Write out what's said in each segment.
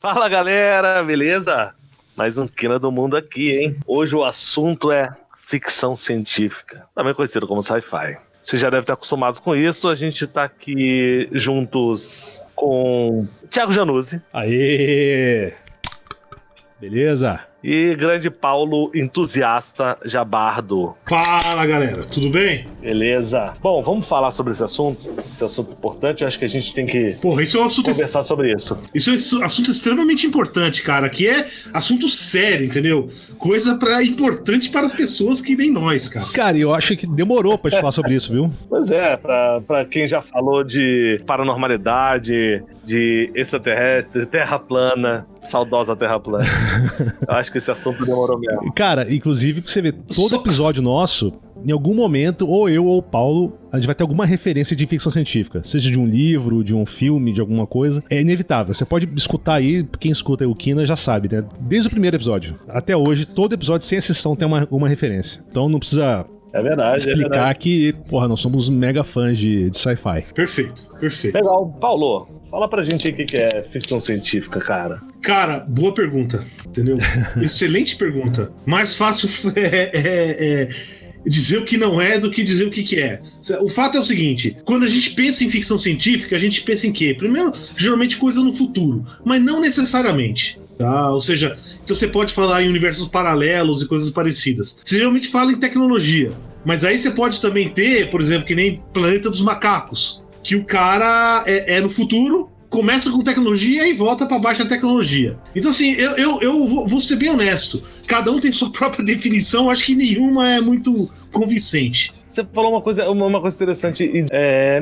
Fala galera, beleza? Mais um Quina do Mundo aqui, hein? Hoje o assunto é ficção científica, também conhecido como sci-fi. Você já deve estar acostumado com isso, a gente tá aqui juntos com Thiago Januzzi. Aê! Beleza? E grande Paulo, entusiasta jabardo. Fala galera, tudo bem? Beleza? Bom, vamos falar sobre esse assunto importante. Eu acho que a gente tem que Porra, isso é um assunto. conversar sobre isso. Isso é um assunto extremamente importante, cara. Que é assunto sério, entendeu? Coisa importante para as pessoas que nem nós, cara. Cara, eu acho que demorou pra gente falar sobre isso, viu? Pois é, pra quem já falou de paranormalidade, de extraterrestre, terra plana, saudosa terra plana. Eu acho que esse assunto demorou mesmo. Cara, inclusive, você vê, todo episódio nosso, em algum momento, ou eu ou o Paulo, a gente vai ter alguma referência de ficção científica. Seja de um livro, de um filme, de alguma coisa. É inevitável. Você pode escutar aí, quem escuta o Quina já sabe, né? Desde o primeiro episódio até hoje, todo episódio, sem exceção, tem uma referência. Então não precisa... É verdade, explicar que, porra, nós somos mega fãs de sci-fi. Perfeito. Legal. Paulo, fala pra gente aí o que é ficção científica, cara. Cara, boa pergunta, entendeu? Excelente pergunta. Mais fácil é dizer o que não é do que dizer o que é. O fato é o seguinte, quando a gente pensa em ficção científica, a gente pensa em quê? Primeiro, geralmente coisa no futuro, mas não necessariamente. Tá? Ou seja, então você pode falar em universos paralelos e coisas parecidas. Você geralmente fala em tecnologia, mas aí você pode também ter, por exemplo, que nem Planeta dos Macacos, que o cara é no futuro, começa com tecnologia e volta para baixa tecnologia. Então assim, eu vou ser bem honesto, cada um tem sua própria definição, acho que nenhuma é muito convincente. Você falou uma coisa interessante.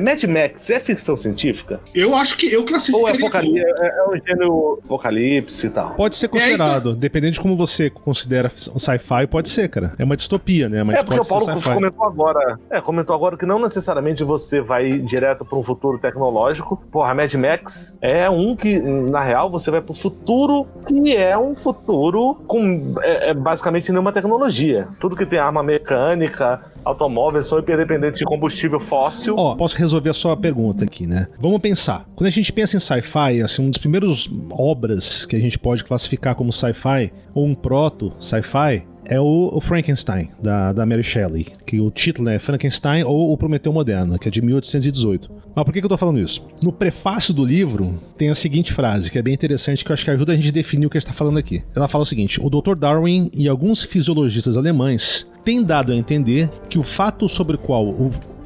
Mad Max é ficção científica? Eu acho que eu classifico. Ou é um gênero apocalipse e tal? Pode ser considerado, dependendo de como você considera sci-fi, pode ser, cara. É uma distopia, né? Mas porque pode o ser Paulo sci-fi. comentou agora que não necessariamente você vai direto para um futuro tecnológico. Porra, Mad Max é um que, na real, você vai pro futuro que é um futuro com basicamente nenhuma tecnologia. Tudo que tem arma mecânica, automóveis são hiperdependentes de combustível fóssil. Ó, posso resolver a sua pergunta aqui, né? Vamos pensar. Quando a gente pensa em sci-fi, assim, um dos primeiros obras que a gente pode classificar como sci-fi, ou um proto-sci-fi, é o Frankenstein, da Mary Shelley, que o título é Frankenstein ou o Prometeu Moderno, que é de 1818. Mas por que eu tô falando isso? No prefácio do livro tem a seguinte frase, que é bem interessante, que eu acho que ajuda a gente a definir o que a gente tá falando aqui. Ela fala o seguinte: o Dr. Darwin e alguns fisiologistas alemães têm dado a entender que o fato sobre o qual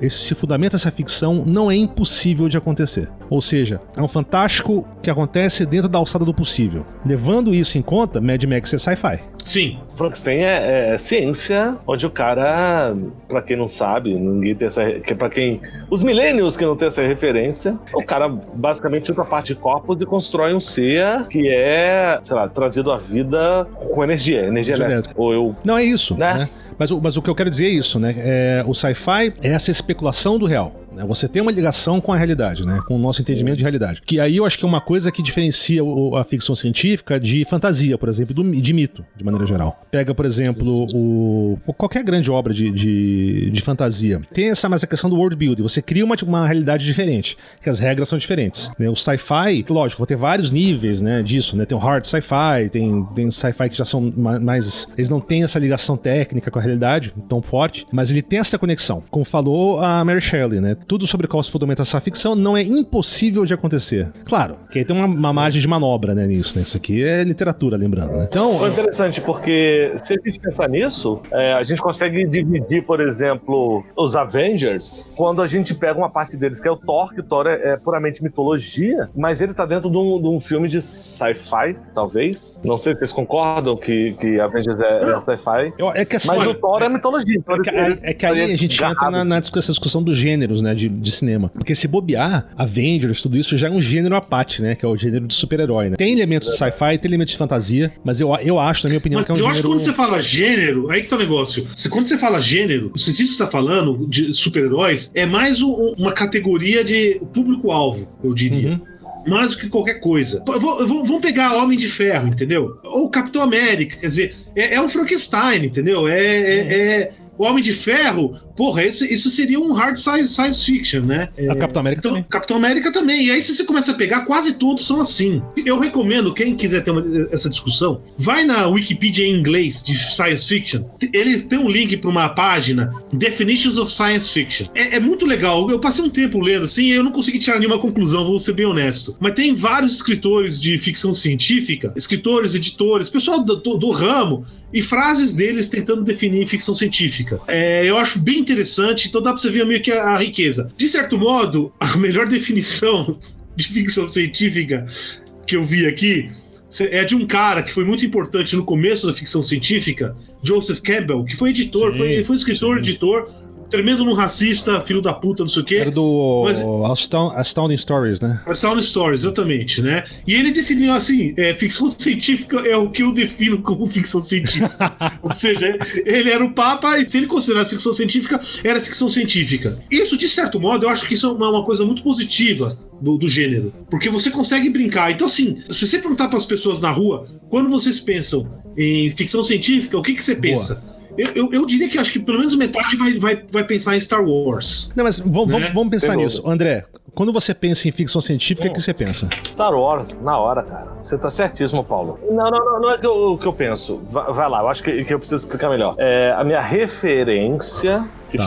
se fundamenta essa ficção não é impossível de acontecer. Ou seja, é um fantástico que acontece dentro da alçada do possível. Levando isso em conta, Mad Max é sci-fi. Sim. Frankenstein é ciência, onde o cara, pra quem não sabe, ninguém tem essa... Pra quem... Os millennials que não tem essa referência, o cara basicamente usa a parte de corpos e constrói um ser que é, sei lá, trazido à vida com energia elétrica. Não é isso, né? Mas o que eu quero dizer é isso, né? O sci-fi é essa especulação do real. Você tem uma ligação com a realidade, né? Com o nosso entendimento de realidade. Que aí eu acho que é uma coisa que diferencia a ficção científica de fantasia, por exemplo, de mito, de maneira geral. Pega, por exemplo, qualquer grande obra de fantasia. Tem essa questão do world building. Você cria uma realidade diferente, que as regras são diferentes. O sci-fi, lógico, vai ter vários níveis, né, disso, né? Tem o hard sci-fi, tem sci-fi que já são mais... Eles não têm essa ligação técnica com a realidade tão forte, mas ele tem essa conexão. Como falou a Mary Shelley, né? Tudo sobre o qual se fundamenta essa ficção não é impossível de acontecer. Claro, que aí tem uma margem de manobra, né, nisso, né? Isso aqui é literatura, lembrando, né? Então, é interessante, porque se a gente pensar nisso, a gente consegue dividir, por exemplo, os Avengers, quando a gente pega uma parte deles, que é o Thor, que o Thor é puramente mitologia, mas ele tá dentro de um filme de sci-fi, talvez. Não sei se vocês concordam que Avengers é sci-fi. Mas o Thor é mitologia. Então é que aí a gente entra nessa discussão dos gêneros, né, de cinema. Porque se bobear, Avengers, tudo isso já é um gênero à parte, né, que é o gênero de super-herói, né. Tem elementos de sci-fi, tem elementos de fantasia, mas eu acho, na minha opinião, que é um gênero... Mas eu acho que quando você fala gênero, aí que tá o negócio. Quando você fala gênero, o sentido que você tá falando de super-heróis é mais uma categoria de público-alvo, eu diria. Mais do que qualquer coisa. Vamos pegar Homem de Ferro, entendeu? Ou Capitão América, quer dizer, é um Frankenstein, entendeu? O Homem de Ferro, porra, isso seria um hard science fiction, né? A Capitão América também. Capitão América também. E aí, se você começa a pegar, quase todos são assim. Eu recomendo, quem quiser ter essa discussão, vai na Wikipedia em inglês de science fiction. Eles têm um link para uma página, Definitions of Science Fiction. É muito legal. Eu passei um tempo lendo, assim, e eu não consegui tirar nenhuma conclusão, vou ser bem honesto. Mas tem vários escritores de ficção científica, escritores, editores, pessoal do ramo, e frases deles tentando definir ficção científica. Eu acho bem interessante, então dá pra você ver meio que a riqueza. De certo modo, a melhor definição de ficção científica que eu vi aqui é de um cara que foi muito importante no começo da ficção científica, Joseph Campbell, que foi editor, ele foi escritor, editor, tremendo num racista, filho da puta, não sei o quê. Era do Astounding Stories, né? Astounding Stories, exatamente, né? E ele definiu assim, ficção científica é o que eu defino como ficção científica. Ou seja, ele era o papa e se ele considerasse ficção científica, era ficção científica. Isso, de certo modo, eu acho que isso é uma coisa muito positiva do gênero, porque você consegue brincar. Então, assim, se você perguntar para as pessoas na rua, quando vocês pensam em ficção científica, o que você pensa? Eu diria que acho que pelo menos metade vai pensar em Star Wars. Não, mas vamos pensar nisso. André, quando você pensa em ficção científica, o que você pensa? Star Wars, na hora, cara. Você tá certíssimo, Paulo. Não é o que eu penso. Vai lá, eu acho que eu preciso explicar melhor. A minha referência de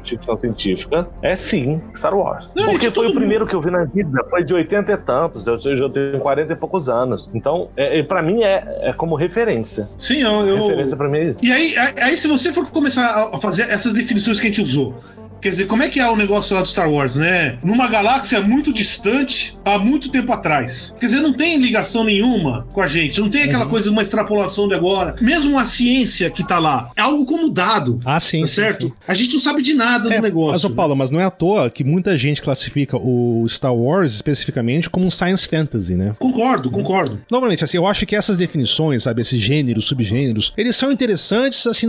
ficção científica é sim Star Wars. Porque foi o primeiro que eu vi na vida, foi de 80 e tantos, eu já tenho 40 e poucos anos. Então, pra mim é como referência. Sim, referência pra mim é isso. E aí, se você for começar a fazer essas definições que a gente usou, quer dizer, como é que é o negócio lá do Star Wars, né? Numa galáxia muito distante, há muito tempo atrás. Quer dizer, não tem ligação nenhuma com a gente, não tem aquela coisa, uma extrapolação de agora. Mesmo a ciência que tá lá, é algo como dado. Ah, sim. Tá certo? Sim. A gente não sabe de nada do negócio. Mas, Paulo, mas não é à toa que muita gente classifica o Star Wars, especificamente, como um science fantasy, né? Concordo. Normalmente, assim, eu acho que essas definições, sabe, esses gêneros, subgêneros, eles são interessantes, assim,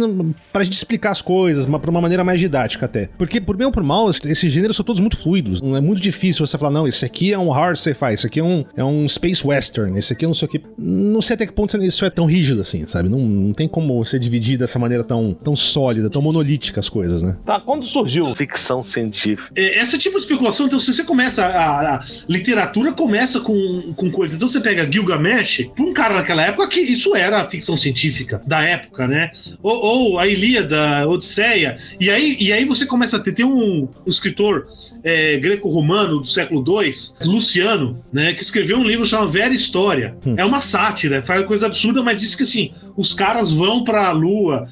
pra gente explicar as coisas, pra uma maneira mais didática até. Porque, por bem ou por mal, esses gêneros são todos muito fluidos. Não é muito difícil você falar, não, esse aqui é um hard sci-fi, esse aqui é um space western, esse aqui é não sei o que. Não sei até que ponto isso é tão rígido assim, sabe? Não tem como você dividir dessa maneira tão sólida, tão monolítica as coisas, né? Tá, quando surgiu ficção científica? Esse tipo de especulação, então, se você começa, a literatura começa com coisa. Então você pega Gilgamesh, pra um cara naquela época, que isso era a ficção científica da época, né? Ou a Ilíada, Odisseia. E aí você começa a ter um escritor greco-romano do século II, Luciano, né, que escreveu um livro chamado Vera História. É uma sátira, faz coisa absurda, mas diz que assim, os caras vão pra Lua,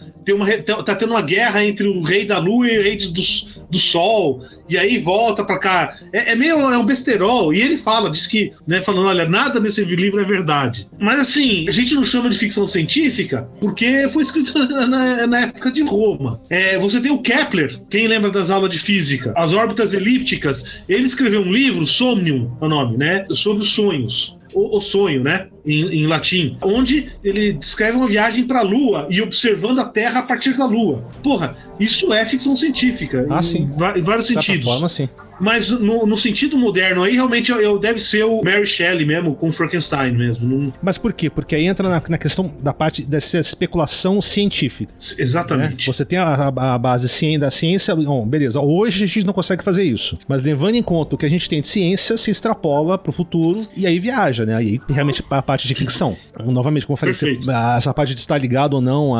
tá tendo uma guerra entre o rei da Lua e o rei do Sol, e aí volta pra cá. É um besterol, e ele diz que, né, falando, olha, nada nesse livro é verdade. Mas assim, a gente não chama de ficção científica porque foi escrito na época de Roma. Você tem o Kepler, quem lembra das aulas de física, as órbitas elípticas, ele escreveu um livro, Somnium é o nome, né, sobre os sonhos. O sonho, né? Em latim, onde ele descreve uma viagem para a Lua e observando a Terra a partir da Lua. Porra, isso é ficção científica. Sim. Em vários sentidos. Forma, sim. Mas no sentido moderno, aí realmente deve ser o Mary Shelley mesmo, com Frankenstein mesmo. Mas por quê? Porque aí entra na questão da parte dessa especulação científica. Exatamente. Né? Você tem a base da ciência, bom, beleza, hoje a gente não consegue fazer isso, mas levando em conta o que a gente tem de ciência, se extrapola pro futuro e aí viaja, né? Aí realmente a parte de ficção. Novamente, como eu falei, essa parte de estar ligado ou não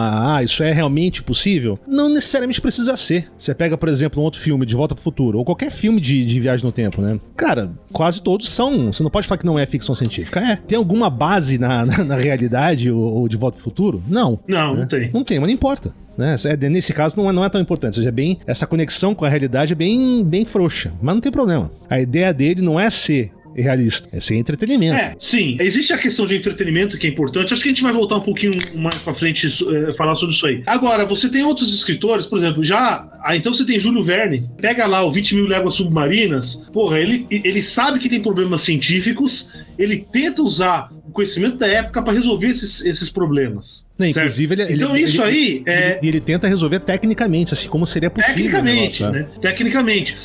isso é realmente possível? Não necessariamente precisa ser. Você pega, por exemplo, um outro filme, De Volta pro Futuro, ou qualquer filme de viagem no tempo, né? Cara, quase todos são. Você não pode falar que não é ficção científica. Tem alguma base na realidade ou De Volta pro Futuro? Não. Não, né? Não tem. Não tem, mas não importa. Né? Nesse caso não é tão importante, ou seja, essa conexão com a realidade é bem frouxa, mas não tem problema. A ideia dele não é ser realista, é ser entretenimento. Sim, existe a questão de entretenimento que é importante. Acho que a gente vai voltar um pouquinho mais pra frente falar sobre isso aí. Agora, você tem outros escritores, por exemplo, então você tem Júlio Verne, pega lá o 20 Mil Léguas Submarinas, porra, ele sabe que tem problemas científicos, ele tenta usar o conhecimento da época para resolver esses problemas. Não, inclusive, ele tenta resolver tecnicamente, assim, como seria possível. Tecnicamente, né? Tecnicamente.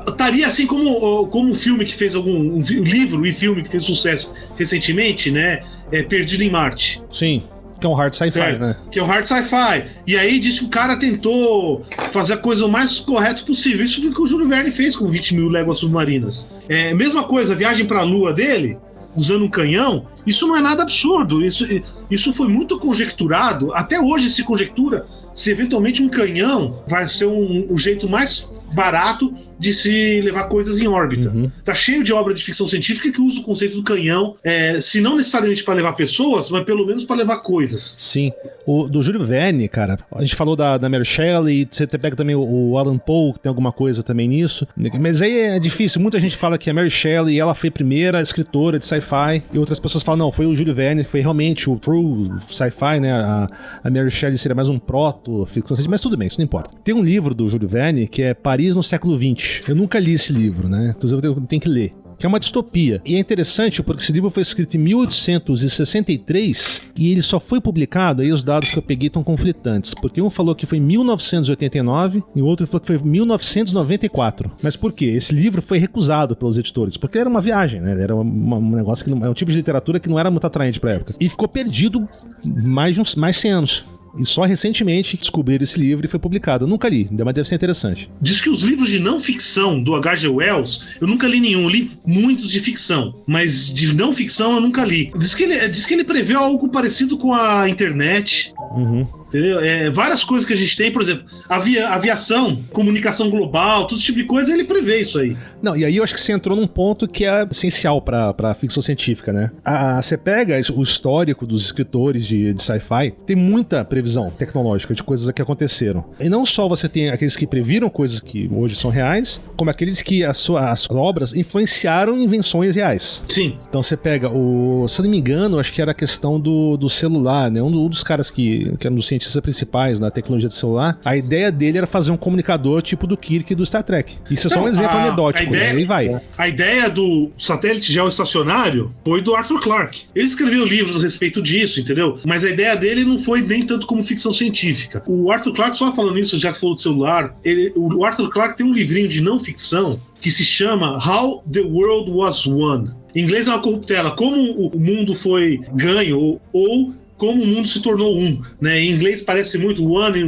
Estaria assim como um filme que fez livro e filme que fez sucesso recentemente, né? Perdido em Marte. Sim. Que é um hard sci-fi, né? Que é um hard sci-fi. E aí diz que o cara tentou fazer a coisa o mais correta possível. Isso foi o que o Júlio Verne fez com 20 mil léguas submarinas. Mesma coisa, a viagem pra Lua dele, usando um canhão, isso não é nada absurdo. Isso foi muito conjecturado. Até hoje se conjectura se eventualmente um canhão vai ser o jeito mais barato de se levar coisas em órbita. Tá cheio de obra de ficção científica que usa o conceito do canhão, se não necessariamente para levar pessoas, mas pelo menos para levar coisas. Sim. O do Júlio Verne, cara, a gente falou da Mary Shelley, você pega também o Alan Poe, que tem alguma coisa também nisso, mas aí é difícil, muita gente fala que a Mary Shelley, ela foi a primeira escritora de sci-fi, e outras pessoas falam, não, foi o Júlio Verne, que foi realmente o true sci-fi, né, a Mary Shelley seria mais um proto-ficção científica, mas tudo bem, isso não importa. Tem um livro do Júlio Verne, que é Paris no século XX. Eu nunca li esse livro, né? Inclusive eu tenho que ler. Que é uma distopia. E é interessante porque esse livro foi escrito em 1863 e ele só foi publicado, aí os dados que eu peguei estão conflitantes, porque um falou que foi em 1989 e o outro falou que foi em 1994. Mas por quê? Esse livro foi recusado pelos editores, porque era uma viagem, né? Era um negócio que é um tipo de literatura que não era muito atraente pra época. E ficou perdido mais 100 anos. E só recentemente descobriram esse livro e foi publicado. Eu nunca li, mas deve ser interessante. Diz que os livros de não ficção do H.G. Wells, eu nunca li nenhum, eu li muitos de ficção, mas de não ficção eu nunca li. Diz que ele prevê algo parecido com a internet. Entendeu? Várias coisas que a gente tem, por exemplo, aviação, comunicação global, todo esse tipo de coisa, ele prevê isso aí. Não, e aí eu acho que você entrou num ponto que é essencial pra ficção científica, né? Você pega o histórico dos escritores de sci-fi, tem muita previsão tecnológica de coisas que aconteceram. E não só você tem aqueles que previram coisas que hoje são reais, como aqueles que as obras influenciaram invenções reais. Sim. Então você pega se eu não me engano, acho que era a questão do celular, né? Um dos caras que era um dos cientistas principais na tecnologia do celular, a ideia dele era fazer um comunicador tipo do Kirk do Star Trek. Isso é só um exemplo anedótico, né? Aí vai. A ideia do satélite geoestacionário foi do Arthur Clarke. Ele escreveu livros a respeito disso, entendeu? Mas a ideia dele não foi nem tanto como ficção científica. O Arthur Clarke, só falando isso, já que falou do celular, o Arthur Clarke tem um livrinho de não ficção que se chama How the World Was Won. Em inglês é uma corruptela, como o mundo foi ganho ou como o mundo se tornou um, né? Em inglês parece muito one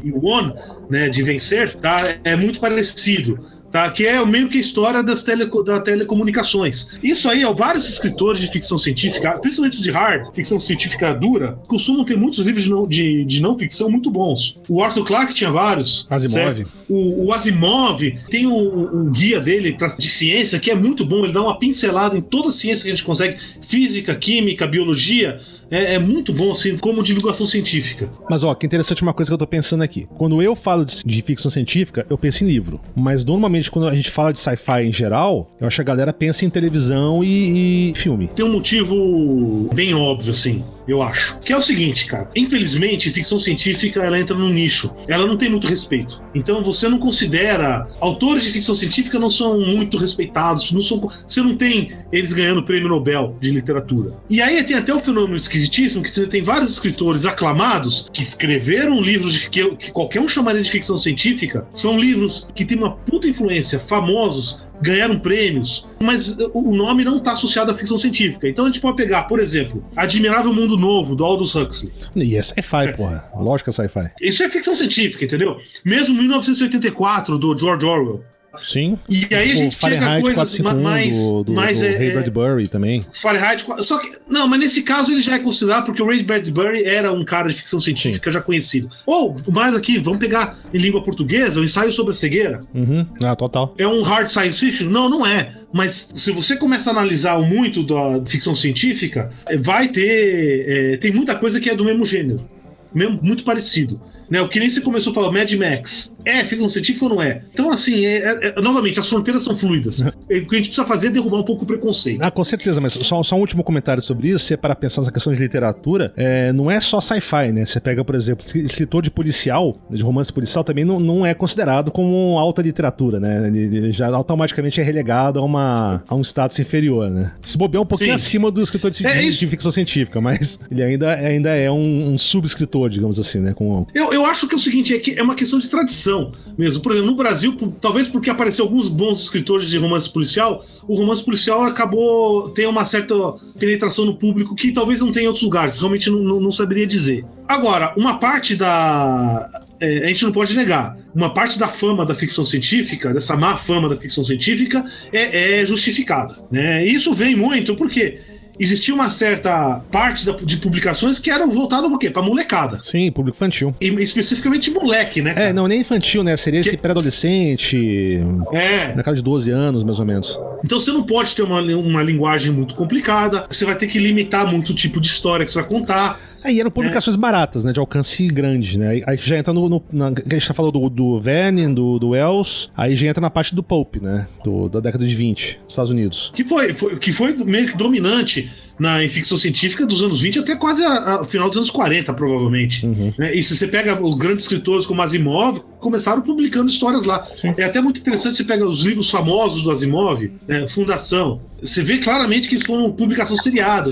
e one, né? De vencer, tá? É muito parecido. Tá, que é meio que a história das telecomunicações. Isso aí, vários escritores de ficção científica, principalmente de hard, ficção científica dura, costumam ter muitos livros de não ficção muito bons. O Arthur Clarke tinha vários. Asimov. O Asimov tem um guia dele de ciência que é muito bom, ele dá uma pincelada em toda a ciência que a gente consegue, física, química, biologia. É muito bom, assim, como divulgação científica. Mas, que interessante uma coisa que eu tô pensando aqui. Quando eu falo de ficção científica, eu penso em livro. Mas, normalmente, quando a gente fala de sci-fi em geral, eu acho que a galera pensa em televisão e filme. Tem um motivo bem óbvio, assim, eu acho. Que é o seguinte, cara. Infelizmente, ficção científica, ela entra num nicho. Ela não tem muito respeito. Então, você não considera... Autores de ficção científica não são muito respeitados. Você não tem eles ganhando prêmio Nobel de literatura. E aí tem até o fenômeno esquisitíssimo que você tem vários escritores aclamados que escreveram livros que qualquer um chamaria de ficção científica. São livros que têm uma puta influência, famosos, ganharam prêmios, mas o nome não está associado à ficção científica. Então a gente pode pegar, por exemplo, Admirável Mundo Novo, do Aldous Huxley. E é sci-fi, porra. Lógico que é sci-fi. Isso é ficção científica, entendeu? Mesmo 1984, do George Orwell. Sim. E aí a gente chega a coisas mais... do Ray Bradbury também. Fahrenheit 4... Só que... Não, mas nesse caso ele já é considerado porque o Ray Bradbury era um cara de ficção científica já conhecido. Ou, mais aqui, vamos pegar em língua portuguesa, o Ensaio sobre a Cegueira. Total. É um hard science fiction? Não é. Mas se você começa a analisar muito da ficção científica, vai ter... tem muita coisa que é do mesmo gênero. Muito parecido. Né, o que nem você começou a falar, Mad Max. É ficção científica ou não é? Então, assim, novamente, as fronteiras são fluidas. O que a gente precisa fazer é derrubar um pouco o preconceito. Com certeza, mas só um último comentário sobre isso. Se é para pensar nessa questão de literatura, não é só sci-fi, né? Você pega, por exemplo, escritor de policial, de romance policial, também não é considerado como alta literatura, né? Ele já automaticamente é relegado a um status inferior, né? Se bobear um pouquinho acima do escritor de ficção científica, mas ele ainda é um subescritor, digamos assim, né? Eu Eu acho que é o seguinte, que é uma questão de tradição mesmo. Por exemplo, no Brasil, talvez porque apareceu alguns bons escritores de romance policial, o romance policial acabou tem uma certa penetração no público que talvez não tenha em outros lugares. Realmente não saberia dizer. Agora, uma parte a gente não pode negar. Uma parte da fama da ficção científica, dessa má fama da ficção científica, é justificada, né? E isso vem muito porque existia uma certa parte de publicações que eram voltadas por quê? Pra molecada. Sim, público infantil. E especificamente moleque, né, cara? Não, nem infantil, né? Seria esse pré-adolescente. Na casa de 12 anos, mais ou menos. Então você não pode ter uma linguagem muito complicada, você vai ter que limitar muito o tipo de história que você vai contar. E eram publicações baratas, né? De alcance grande, né? Aí já entra a gente tá falando do Verne, do Wells, aí já entra na parte do Pulp, né? Da década de 20, dos Estados Unidos. Que foi meio que dominante em ficção científica dos anos 20 até quase o final dos anos 40, provavelmente. Uhum. Né? E se você pega os grandes escritores como Asimov, começaram publicando histórias lá. Sim. É até muito interessante, você pega os livros famosos do Asimov, Fundação, você vê claramente que eles foram publicação seriada.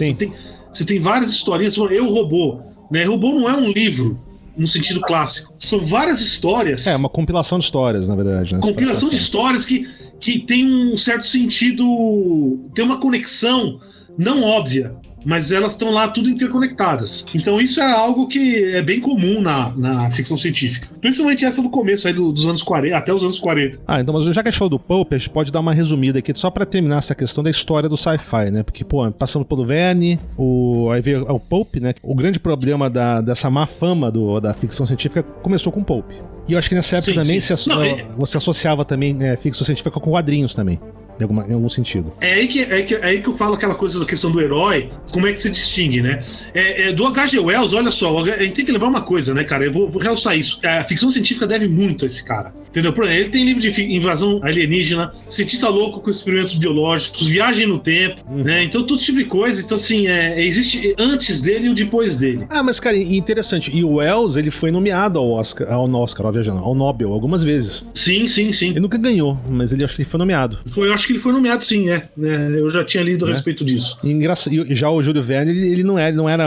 Você tem várias historinhas. Eu, Robô. Né? Robô não é um livro no sentido clássico. São várias histórias. Uma compilação de histórias, na verdade. Né? Compilação de histórias que tem um certo sentido. Tem uma conexão não óbvia, mas elas estão lá tudo interconectadas. Então isso é algo que é bem comum na ficção científica. Principalmente essa do começo aí dos anos 40, até os anos 40. Então, mas já que a gente falou do Pulp, a gente pode dar uma resumida aqui, só pra terminar essa questão da história do sci-fi, né? Porque, passando pelo Verne, aí veio o Pulp, né? O grande problema dessa má fama da ficção científica começou com o Pulp. E eu acho que nessa época também você associava também ficção científica com quadrinhos também. Em algum sentido. É aí que eu falo aquela coisa da questão do herói, como é que se distingue, né? Do H.G. Wells, olha só, a gente tem que levar uma coisa, né, cara? Eu vou realçar isso. A ficção científica deve muito a esse cara. Entendeu? Por exemplo, ele tem livro de invasão alienígena, cientista louco com experimentos biológicos, viagem no tempo, né? Então, todo tipo de coisa. Então, assim, existe antes dele e o depois dele. Mas, cara, interessante. E o Wells, ele foi nomeado ao Nobel algumas vezes. Sim. Ele nunca ganhou, mas acho que ele foi nomeado. Eu acho que ele foi nomeado, sim, eu já tinha lido a respeito disso. E já o Júlio Verne, ele não era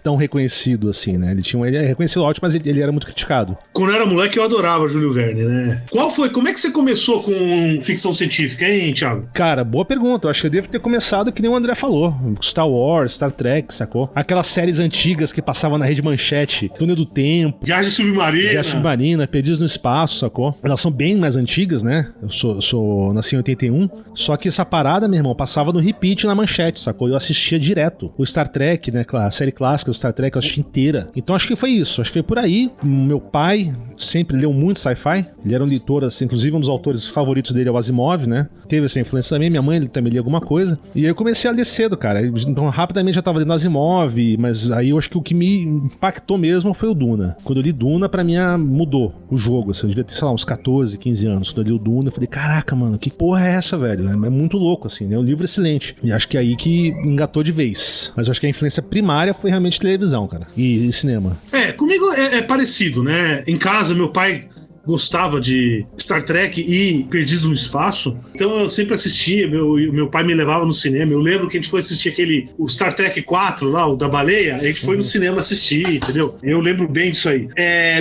tão reconhecido assim, né? Ele é reconhecido ótimo, mas ele era muito criticado. Quando eu era moleque, eu adorava Júlio Verne, né? Como é que você começou com ficção científica, hein, Thiago? Cara, boa pergunta. Eu acho que eu devo ter começado que nem o André falou. Star Wars, Star Trek, sacou? Aquelas séries antigas que passavam na Rede Manchete, Túnel do Tempo, Viagem Submarina, Perdidos no Espaço, sacou? Elas são bem mais antigas, né? Eu nasci em 81, só que essa parada, meu irmão, passava no repeat na Manchete, sacou? Eu assistia direto. O Star Trek, né? A série clássica do Star Trek, eu assisti inteira. Então acho que foi isso. Acho que foi por aí. Meu pai sempre leu muito sci-fi. Ele era um leitor, assim, inclusive um dos autores favoritos dele é o Asimov, né? Teve essa influência também. Minha mãe, ele também lia alguma coisa. E aí eu comecei a ler cedo, cara. Então rapidamente já tava lendo Asimov, mas aí eu acho que o que me impactou mesmo foi o Duna. Quando eu li Duna, pra mim mudou o jogo, assim. Eu devia ter, sei lá, uns 14, 15 anos. Quando eu li o Duna, eu falei, caraca, mano, que porra é essa, velho? É muito louco, assim, né? É um livro excelente. E acho que é aí que engatou de vez. Mas eu acho que a influência primária foi realmente televisão, cara. E cinema. Comigo é parecido, né? Em casa, meu pai gostava de Star Trek e Perdidos no Espaço, então eu sempre assistia, meu pai me levava no cinema. Eu lembro que a gente foi assistir o Star Trek 4 lá, o da baleia, a gente foi no cinema assistir, entendeu? Eu lembro bem disso aí.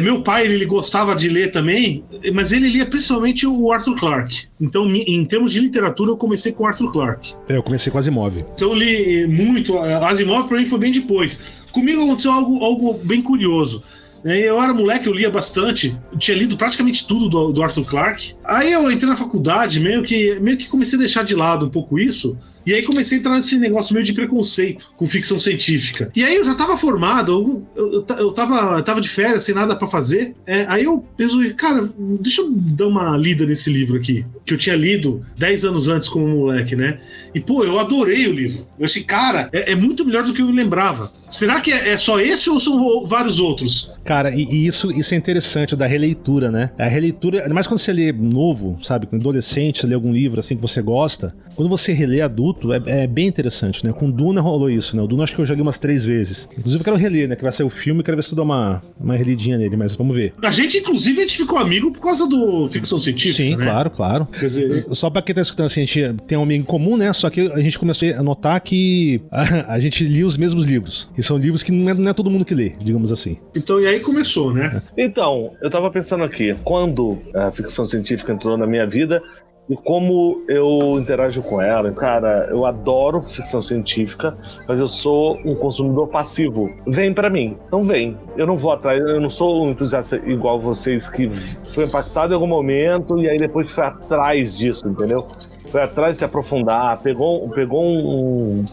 Meu pai, ele gostava de ler também, mas ele lia principalmente o Arthur Clarke. Então, em termos de literatura, eu comecei com o Arthur Clarke. Eu comecei com Asimov. Então eu li muito, Asimov pra mim foi bem depois. Comigo aconteceu algo bem curioso. Eu era moleque, eu lia bastante, eu tinha lido praticamente tudo do Arthur Clarke. Aí eu entrei na faculdade, meio que comecei a deixar de lado um pouco isso. E aí comecei a entrar nesse negócio meio de preconceito com ficção científica. E aí eu já tava formado, eu tava de férias, sem nada pra fazer. Aí eu resolvi, cara, deixa eu dar uma lida nesse livro aqui, que eu tinha lido 10 anos antes como moleque, né? E, eu adorei o livro. Eu achei, cara, é muito melhor do que eu me lembrava. Será que é só esse ou são vários outros? Cara, e isso é interessante da releitura, né? A releitura, ainda mais quando você lê novo, sabe? Quando adolescente, você lê algum livro assim que você gosta, quando você relê adulto, adulto é bem interessante, né? Com Duna rolou isso, né? O Duna acho que eu joguei umas 3 vezes. Inclusive eu quero reler, né? Que vai sair o filme, quero ver se eu dou uma relidinha nele, mas vamos ver. A gente, inclusive, ficou amigo por causa do ficção científica, sim, né? Claro. Quer dizer... Só pra quem tá escutando assim, a gente tem um amigo em comum, né? Só que a gente começou a notar que a gente lia os mesmos livros. E são livros que não é todo mundo que lê, digamos assim. Então, e aí começou, né? Então, eu tava pensando aqui, quando a ficção científica entrou na minha vida e como eu interajo com ela. Cara, eu adoro ficção científica, mas eu sou um consumidor passivo. Vem pra mim, então vem. Eu não vou atrás, eu não sou um entusiasta igual vocês que foi impactado em algum momento e aí depois foi atrás disso, entendeu? Foi atrás de se aprofundar, pegou um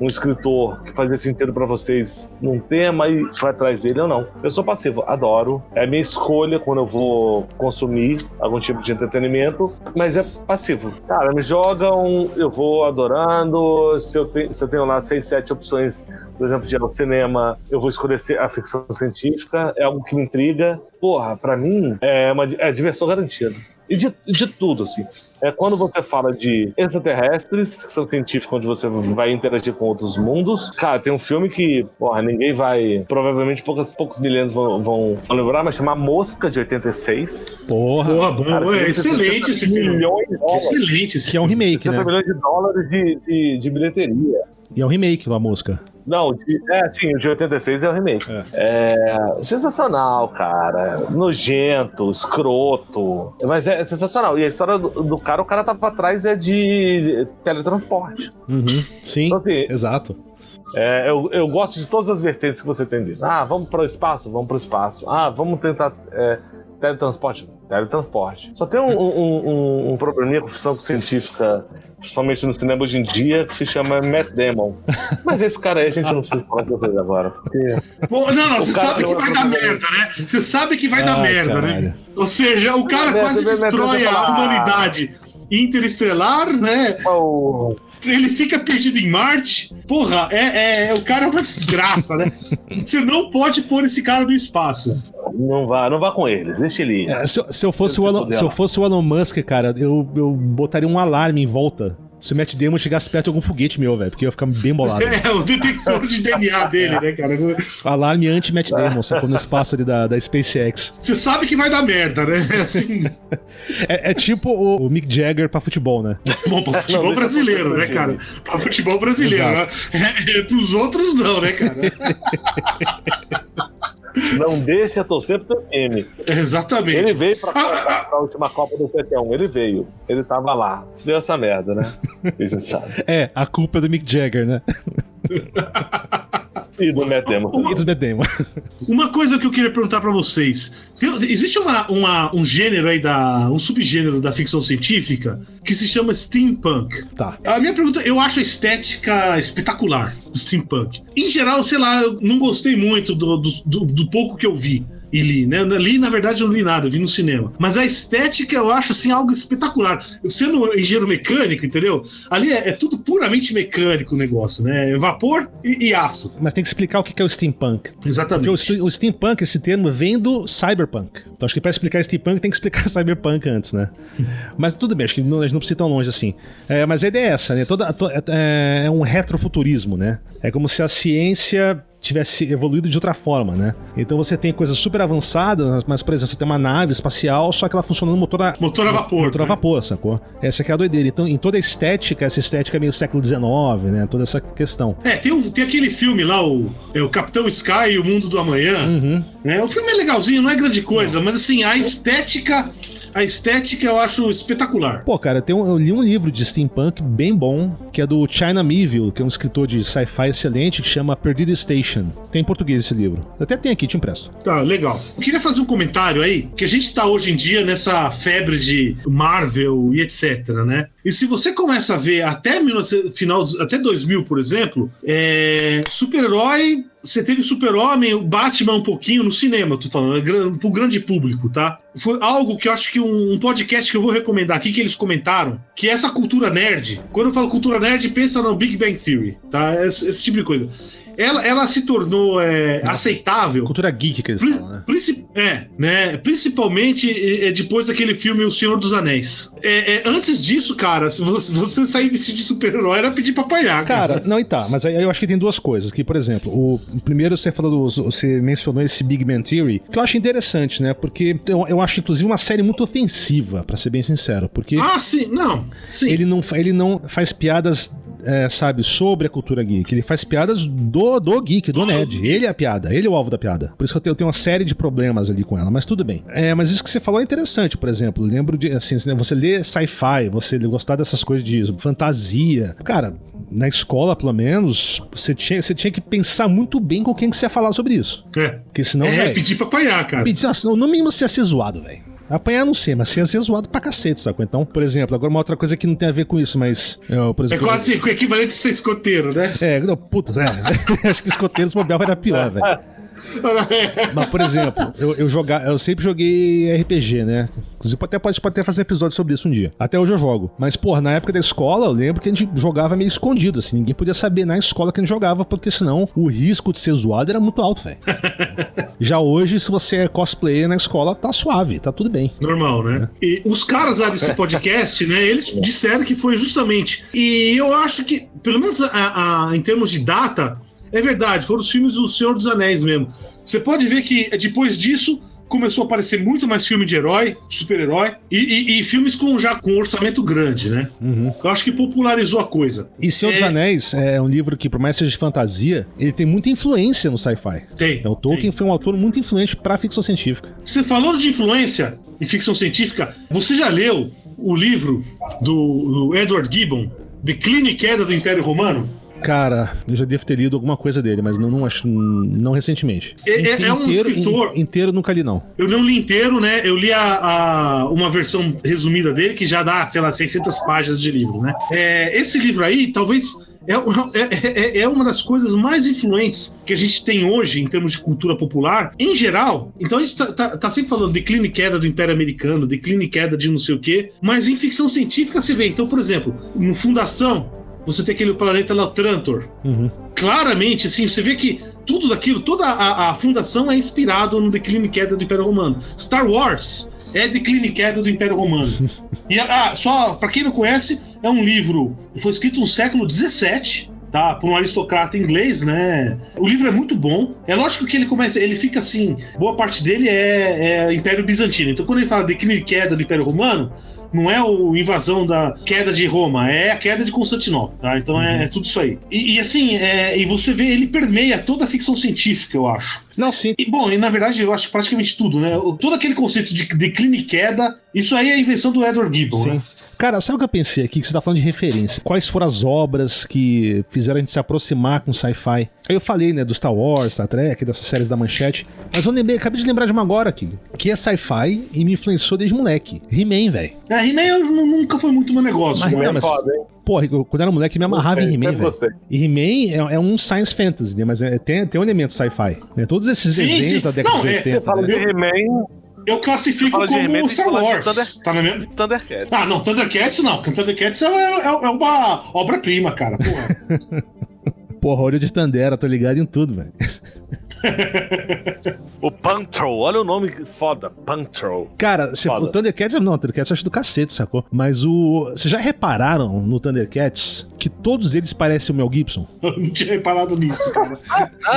escritor que fazia sentido pra vocês num tema e foi atrás dele ou não. Eu sou passivo, adoro. É minha escolha quando eu vou consumir algum tipo de entretenimento, mas é passivo. Cara, me jogam, eu vou adorando. Se eu tenho lá 6, 7 opções, por exemplo, de ir ao cinema, eu vou escolher a ficção científica, é algo que me intriga. Porra, pra mim, é diversão garantida. E de tudo, assim. Quando você fala de extraterrestres, ficção científica, onde você vai interagir com outros mundos. Cara, tem um filme que, porra, ninguém vai... Provavelmente poucos milênios vão lembrar, mas chama Mosca, de 86. Porra, bom. Cara, excelente esse filme. Milhões de dólares. Excelente. Que é um remake, né? 60 milhões de dólares de bilheteria. E é um remake da Mosca. Não, sim, o de 86 é o remake. Sensacional, cara. Nojento, escroto. Mas é sensacional. E a história do cara, o cara tava atrás de teletransporte. Uhum. Sim, então, assim, exato. Eu gosto de todas as vertentes que você tem disso. Vamos para o espaço? Vamos para o espaço. Vamos tentar teletransporte. Só tem um probleminha com ficção científica, principalmente no cinema hoje em dia, que se chama Matt Damon. Mas esse cara aí a gente não precisa falar com vocês agora. Porque... Bom, não, você sabe que vai dar merda, né? Você sabe que vai dar merda, caralho. né? Ou seja, o cara quase destrói a humanidade interestelar, né? Ele fica perdido em Marte. Porra, o cara é uma desgraça, né? Você não pode pôr esse cara no espaço. Não vá com ele, deixa ele ir. Se eu fosse o Elon Musk, cara, eu botaria um alarme em volta. Se o Matt Damon chegasse perto de algum foguete meu, velho, porque eu ia ficar bem bolado. O detector de DNA dele, né, cara? Alarme anti-Matt Damon, sacou no espaço ali da SpaceX. Você sabe que vai dar merda, né? Assim... É tipo o Mick Jagger pra futebol, né? Bom, pra futebol brasileiro, né, cara? Pra futebol brasileiro. Né? Pros outros não, né, cara? Não deixa torcer pro time. Exatamente. Ele veio pra última Copa do 7-1. Ele veio. Ele tava lá. Deu essa merda, né? A gente sabe. A culpa é do Mick Jagger, né? E do Matt Damon. Uma coisa que eu queria perguntar pra vocês. Existe um gênero aí, um subgênero da ficção científica que se chama steampunk. Tá. A minha pergunta, eu acho a estética espetacular do steampunk. Em geral, sei lá, eu não gostei muito do pouco que eu vi. E li, né? Na verdade, eu não li nada, eu vi no cinema. Mas a estética eu acho assim algo espetacular. Eu sendo engenheiro mecânico, entendeu? Ali é tudo puramente mecânico o negócio, né? É vapor e aço. Mas tem que explicar o que é o steampunk. Exatamente. Porque o steampunk, esse termo, vem do cyberpunk. Então acho que para explicar steampunk tem que explicar cyberpunk antes, né? Mas tudo bem, acho que a gente não precisa ir tão longe assim. Mas a ideia é essa, né? É um retrofuturismo, né? É como se a ciência tivesse evoluído de outra forma, né? Então você tem coisas super avançadas, mas, por exemplo, você tem uma nave espacial, só que ela funciona no motor a vapor. Motor a vapor, sacou? Essa que é a doideira. Então, em toda a estética, essa estética é meio século XIX, né? Toda essa questão. Tem aquele filme lá, o Capitão Sky e o Mundo do Amanhã. Uhum. O filme é legalzinho, não é grande coisa, mas assim, a estética eu acho espetacular. Pô, cara, eu li um livro de steampunk bem bom, que é do China Miéville, que é um escritor de sci-fi excelente, que chama Perdido Station. Tem em português esse livro. Eu até tenho aqui, te empresto. Tá, legal. Eu queria fazer um comentário aí, que a gente tá hoje em dia nessa febre de Marvel e etc, né? E se você começa a ver até 2000, por exemplo, super-herói... Você teve o Super-Homem, o Batman um pouquinho no cinema, tô falando, pro grande público, tá? Foi algo que eu acho que um podcast que eu vou recomendar aqui, que eles comentaram, que é essa cultura nerd. Quando eu falo cultura nerd, pensa no Big Bang Theory, tá? Esse tipo de coisa. ela se tornou aceitável. Cultura geek que eles falam, né? Principalmente depois daquele filme O Senhor dos Anéis. Antes disso, cara, se você sair vestido de super-herói era pedir pra apanhar, cara. Não, e tá, mas aí eu acho que tem duas coisas. Que, por exemplo, o primeiro você mencionou esse Big Bang Theory, que eu acho interessante, né? Porque eu acho, inclusive, uma série muito ofensiva, pra ser bem sincero. Porque sim. Ele não faz piadas, sabe, sobre a cultura geek. Ele faz piadas do geek, do nerd. Ele é a piada, ele é o alvo da piada. Por isso que eu tenho uma série de problemas ali com ela, mas tudo bem. Mas isso que você falou é interessante, por exemplo. Lembro de, assim, você lê sci-fi, você gostar dessas coisas de fantasia. Cara, na escola, pelo menos, você tinha que pensar muito bem com quem que você ia falar sobre isso. Porque senão, pedir pra apanhar, cara. No mínimo você ia ser zoado, velho. Apanhar não sei, mas ia ser zoado pra cacete, sacou? Então, por exemplo, agora uma outra coisa que não tem a ver com isso, mas... por exemplo, quase o equivalente de ser escoteiro, né? Acho que escoteiro, se bobear, vai dar pior, velho. Mas, por exemplo, eu sempre joguei RPG, né? Inclusive, pode até fazer episódio sobre isso um dia. Até hoje eu jogo. Mas, porra, na época da escola, eu lembro que a gente jogava meio escondido, assim. Ninguém podia saber na escola que a gente jogava, porque senão o risco de ser zoado era muito alto, velho. Já hoje, se você é cosplayer na escola, tá suave, tá tudo bem. Normal, né? E os caras lá desse podcast, né, eles disseram que foi justamente. E eu acho que, pelo menos em termos de data, é verdade, foram os filmes do Senhor dos Anéis mesmo. Você pode ver que depois disso começou a aparecer muito mais filme de herói, super-herói, e filmes com um orçamento grande, né? Uhum. Eu acho que popularizou a coisa. E Senhor dos Anéis é um livro que, por mais que seja de fantasia, ele tem muita influência no sci-fi. Tem. O Tolkien foi um autor muito influente pra ficção científica. Você falando de influência em ficção científica, você já leu o livro do Edward Gibbon, Declínio e Queda do Império Romano? Cara, eu já devo ter lido alguma coisa dele, mas não acho, não recentemente. É um escritor... Inteiro nunca li, não. Eu não li inteiro, né? Eu li uma versão resumida dele, que já dá, sei lá, 600 páginas de livro, né? Esse livro aí, talvez... É uma das coisas mais influentes que a gente tem hoje em termos de cultura popular, em geral. Então a gente tá sempre falando declínio e queda do Império Americano, declínio e queda de não sei o quê, mas em ficção científica você vê. Então, por exemplo, no Fundação, você tem aquele planeta lá, Trantor. Uhum. Claramente, assim, você vê que tudo daquilo, toda a fundação é inspirado no declínio e queda do Império Romano. Star Wars é declínio e queda do Império Romano. E só pra quem não conhece, é um livro, foi escrito no século XVII, tá? Por um aristocrata inglês, né? O livro é muito bom. É lógico que ele fica assim, boa parte dele é Império Bizantino. Então quando ele fala declínio e queda do Império Romano, não é a invasão da queda de Roma, é a queda de Constantinopla, tá? Então é tudo isso aí. E assim, e você vê, ele permeia toda a ficção científica, eu acho. Não, sim. E na verdade, eu acho praticamente tudo, né? Todo aquele conceito de declínio e queda, isso aí é a invenção do Edward Gibbon, sim. Né? Cara, sabe o que eu pensei aqui? Que você tá falando de referência. Quais foram as obras que fizeram a gente se aproximar com sci-fi? Aí eu falei, né, do Star Wars, Star Trek, dessas séries da Manchete. Mas eu acabei de lembrar de uma agora aqui, que é sci-fi e me influenciou desde moleque. He-Man, velho. He-Man nunca foi muito meu negócio. Mas foda, hein? Porra, quando eu era moleque, me amarrava em He-Man, velho. E He-Man é um science fantasy, né? Mas tem um elemento sci-fi. Né? Todos esses desenhos da década de 80. Fala de He-Man... Eu classifico como Star Wars. Tá na minha... Thundercats. Não, Thundercats não. Thundercats é uma obra-prima, cara. Porra. Porra, olho de Tandera, tô ligado em tudo, velho. O Pantrol, olha o nome foda, Pantrol. Cara, o Thundercats, não, o Thundercats eu acho do cacete, sacou? Mas vocês já repararam no Thundercats que todos eles parecem o Mel Gibson? Eu não tinha reparado nisso, cara.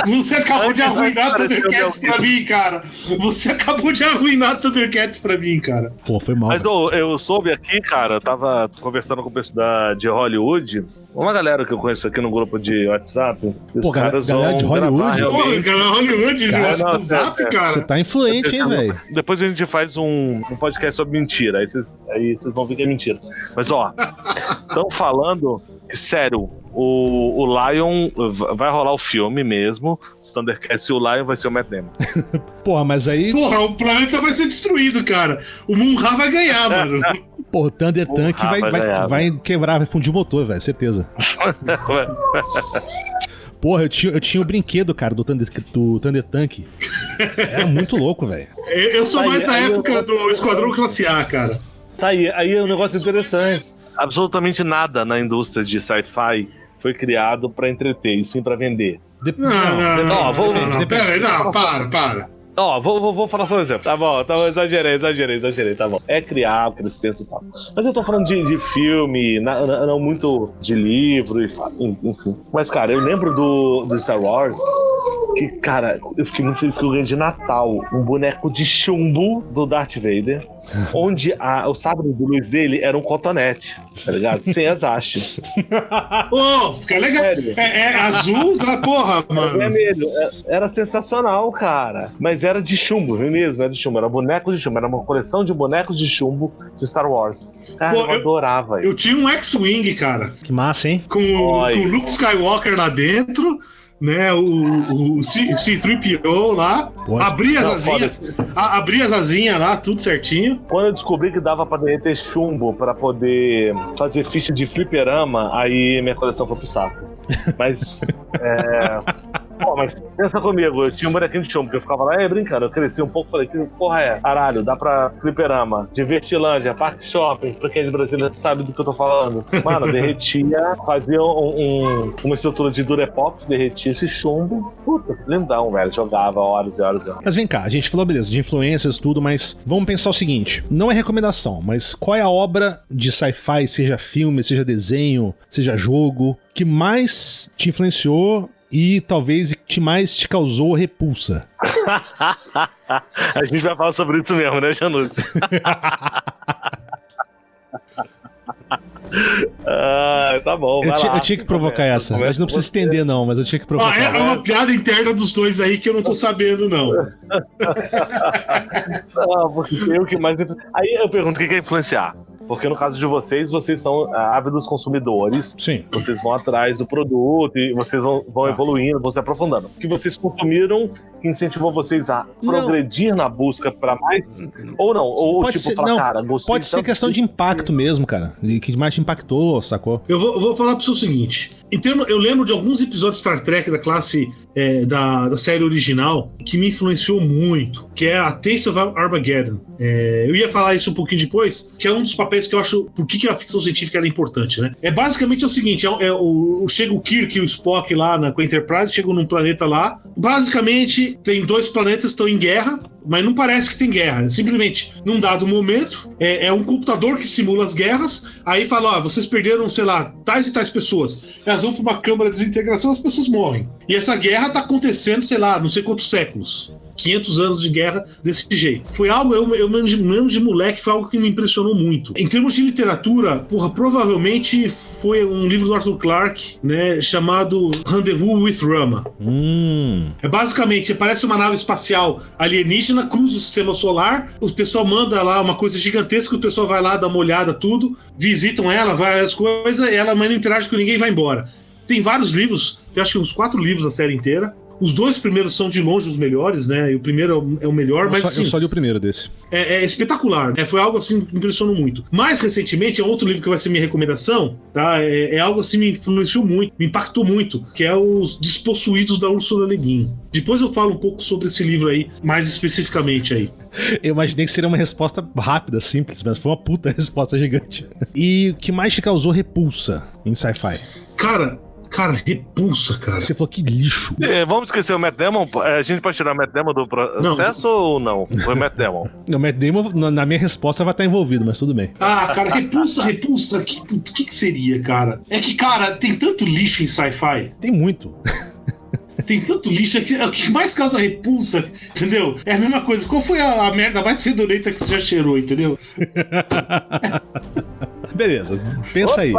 Você acabou de arruinar Thundercats pra mim, cara. Você acabou de arruinar Thundercats pra mim, cara. Pô, foi mal. Mas eu soube aqui, cara, eu tava conversando com o pessoal de Hollywood, uma galera que eu conheço aqui no grupo de WhatsApp. Pô, galera de Hollywood? Pô, cara, Hollywood, WhatsApp, cara. Você tá influente, hein, velho? Depois a gente faz um podcast sobre mentira, aí vocês vão ver que é mentira. Mas, ó, estão falando que, sério, o Lion vai rolar o filme mesmo, os Thundercats, e o Lion vai ser o Matt Damon. Porra, mas aí... Porra, o planeta vai ser destruído, cara. O Moon-Ra vai ganhar, mano. Porra, o Thunder Tank vai quebrar, vai fundir o motor, velho, certeza. Porra, eu tinha o brinquedo, cara, do Thunder Tank. Era muito louco, velho. Eu sou mais da época do Esquadrão Classe A, cara. Tá aí é um negócio interessante. Absolutamente nada na indústria de sci-fi foi criado pra entreter, e sim pra vender. Não, pera aí, não, para. Ó, vou falar só um exemplo. Tá bom, exagerei, tá bom. É criar, que eles pensam e tal. Mas eu tô falando de filme, não muito de livro, enfim. Mas, cara, eu lembro do Star Wars que, cara, eu fiquei muito feliz que eu ganhei de Natal um boneco de chumbo do Darth Vader, onde o sabre de luz dele era um cotonete, tá ligado? Sem as hastes. Fica legal. É azul da porra, mano. Vermelho. Era sensacional, cara. Mas era de chumbo, mesmo, era de chumbo. Era boneco de chumbo. Era uma coleção de bonecos de chumbo de Star Wars. Cara, eu adorava. Eu tinha um X-Wing, cara. Que massa, hein? Com o Luke Skywalker lá dentro, né? O C-3PO lá. Abria as asinhas lá, tudo certinho. Quando eu descobri que dava pra derreter chumbo pra poder fazer ficha de fliperama, aí minha coleção foi pro saco. Mas mas pensa comigo, eu tinha um bonequinho de chumbo, porque eu ficava lá, brincando, eu cresci um pouco, falei, que porra é essa? Caralho, dá pra fliperama, Divertilândia, Parque Shopping, pra quem é de Brasília sabe do que eu tô falando. Mano, derretia, fazia uma estrutura de Durepox, derretia esse chumbo, puta, lindão, velho, jogava horas e horas e horas. Mas vem cá, a gente falou, beleza, de influências, tudo, mas vamos pensar o seguinte, não é recomendação, mas qual é a obra de sci-fi, seja filme, seja desenho, seja jogo, que mais te influenciou e talvez que mais te causou repulsa? A gente vai falar sobre isso mesmo, né, Janus? Tá bom, eu tinha que provocar essa. A gente não precisa estender, não, mas eu tinha que provocar. É uma piada interna dos dois aí que eu não tô sabendo, não. Não, porque eu que mais... Aí eu pergunto, o que é influenciar? Porque no caso de vocês são ávidos consumidores. Sim. Vocês vão atrás do produto e vocês vão evoluindo, vão se aprofundando. O que vocês consumiram que incentivou vocês a progredir na busca pra mais? Ou não? Ou pode tipo, ser, falar, cara, gostei. Pode ser questão de impacto mesmo, cara. Que mais te impactou, sacou? Eu vou falar pro você o seguinte. Eu lembro de alguns episódios de Star Trek da classe da série original que me influenciou muito, que é a Taste of Armageddon. Eu ia falar isso um pouquinho depois, que é um dos papéis que eu acho por que a ficção científica é importante, né? Basicamente o seguinte, chega o Kirk e o Spock lá com a Enterprise, chegam num planeta lá, basicamente tem dois planetas que estão em guerra, mas não parece que tem guerra, simplesmente num dado momento é um computador que simula as guerras, aí fala, vocês perderam, sei lá, tais e tais pessoas, elas vão para uma câmara de desintegração, as pessoas morrem, e essa guerra tá acontecendo, sei lá, não sei quantos séculos, 500 anos de guerra desse jeito. Foi algo, eu mesmo de moleque, foi algo que me impressionou muito. Em termos de literatura, provavelmente foi um livro do Arthur Clarke, né, chamado Rendezvous with Rama. Basicamente, parece uma nave espacial alienígena, cruza o sistema solar, o pessoal manda lá uma coisa gigantesca, o pessoal vai lá, dá uma olhada, tudo, visitam ela, vai as coisas, ela mas não interage com ninguém e vai embora. Tem vários livros, tem acho que uns 4 livros da série inteira. Os 2 primeiros são de longe os melhores, né? E o primeiro é o melhor, mas assim, eu só li o primeiro desse. É espetacular, né? Foi algo assim que me impressionou muito. Mais recentemente, é outro livro que vai ser minha recomendação, tá? É algo assim que me influenciou muito, me impactou muito, que é Os Despossuídos da Ursula Le Guin. Depois eu falo um pouco sobre esse livro aí, mais especificamente aí. Eu imaginei que seria uma resposta rápida, simples, mas foi uma puta resposta gigante. E o que mais te causou repulsa em sci-fi? Cara, repulsa, cara. Você falou que lixo. Vamos esquecer o Matt Damon? A gente pode tirar o Matt Damon do processo ou não? Foi o Matt Damon. O Matt Damon, na minha resposta, vai estar envolvido, mas tudo bem. Cara, repulsa. O que seria, cara? É que, cara, tem tanto lixo em sci-fi. Tem muito. Tem tanto lixo, é o que mais causa repulsa, entendeu? É a mesma coisa. Qual foi a merda mais fedorenta que você já cheirou, entendeu? Beleza, pensa aí.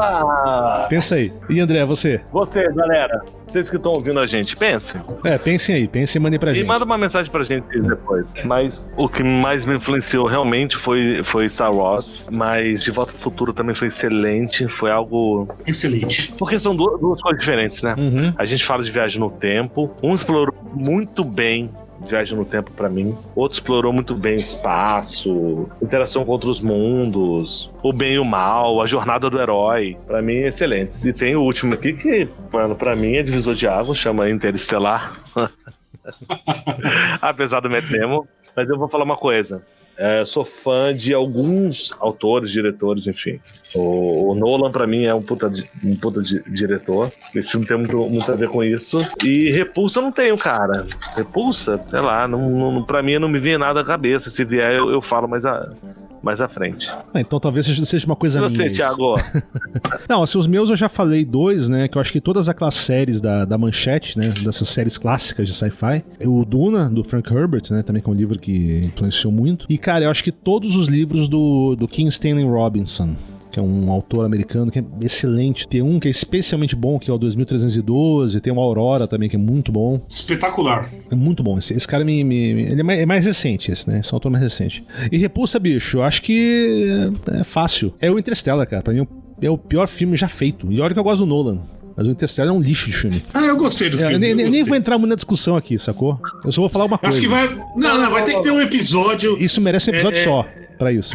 Pensa aí. E André, você? Você, galera. Vocês que estão ouvindo a gente, pensem. Pensem aí, pensem e mandem pra gente. E manda uma mensagem pra gente depois. Mas o que mais me influenciou realmente foi Star Wars. Mas De Volta ao Futuro também foi excelente. Foi algo... excelente. Porque são duas coisas diferentes, né? Uhum. A gente fala de viagem no tempo. Um explorou muito bem Viagem no Tempo pra mim. Outro explorou muito bem espaço, interação com outros mundos, o bem e o mal, a jornada do herói. Pra mim, excelentes. E tem o último aqui que, mano, pra mim é divisor de águas, chama Interestelar. Apesar do Matt Damon. Mas eu vou falar uma coisa. Sou fã de alguns autores, diretores, enfim. O Nolan, pra mim, é um puta diretor. Esse filme tem muito a ver com isso. E Repulsa eu não tenho, cara. Repulsa, sei lá, pra mim não me vem nada à cabeça. Se vier, eu falo mais à frente. Então talvez seja uma coisa minha. E você, Thiago? Não, assim, os meus eu já falei 2, né? Que eu acho que todas aquelas séries da Manchete, né? Dessas séries clássicas de sci-fi. O Duna, do Frank Herbert, né? Também que é um livro que influenciou muito. E, cara, eu acho que todos os livros do Kim Stanley Robinson, que é um autor americano que é excelente. Tem um que é especialmente bom, que é o 2312. Tem o Aurora também, que é muito bom. Espetacular. É muito bom. Esse cara ele é mais recente, esse, né? Esse é um autor mais recente. E Repulsa, bicho, eu acho que é fácil. É o Interstellar, cara. Pra mim é o pior filme já feito. E olha que eu gosto do Nolan. Mas o Interstellar é um lixo de filme. Eu gostei do filme. Nem vou entrar muito na discussão aqui, sacou? Eu só vou falar uma coisa. Acho que vai... Não, vai ter que ter um episódio... Isso merece um episódio só. Pra isso.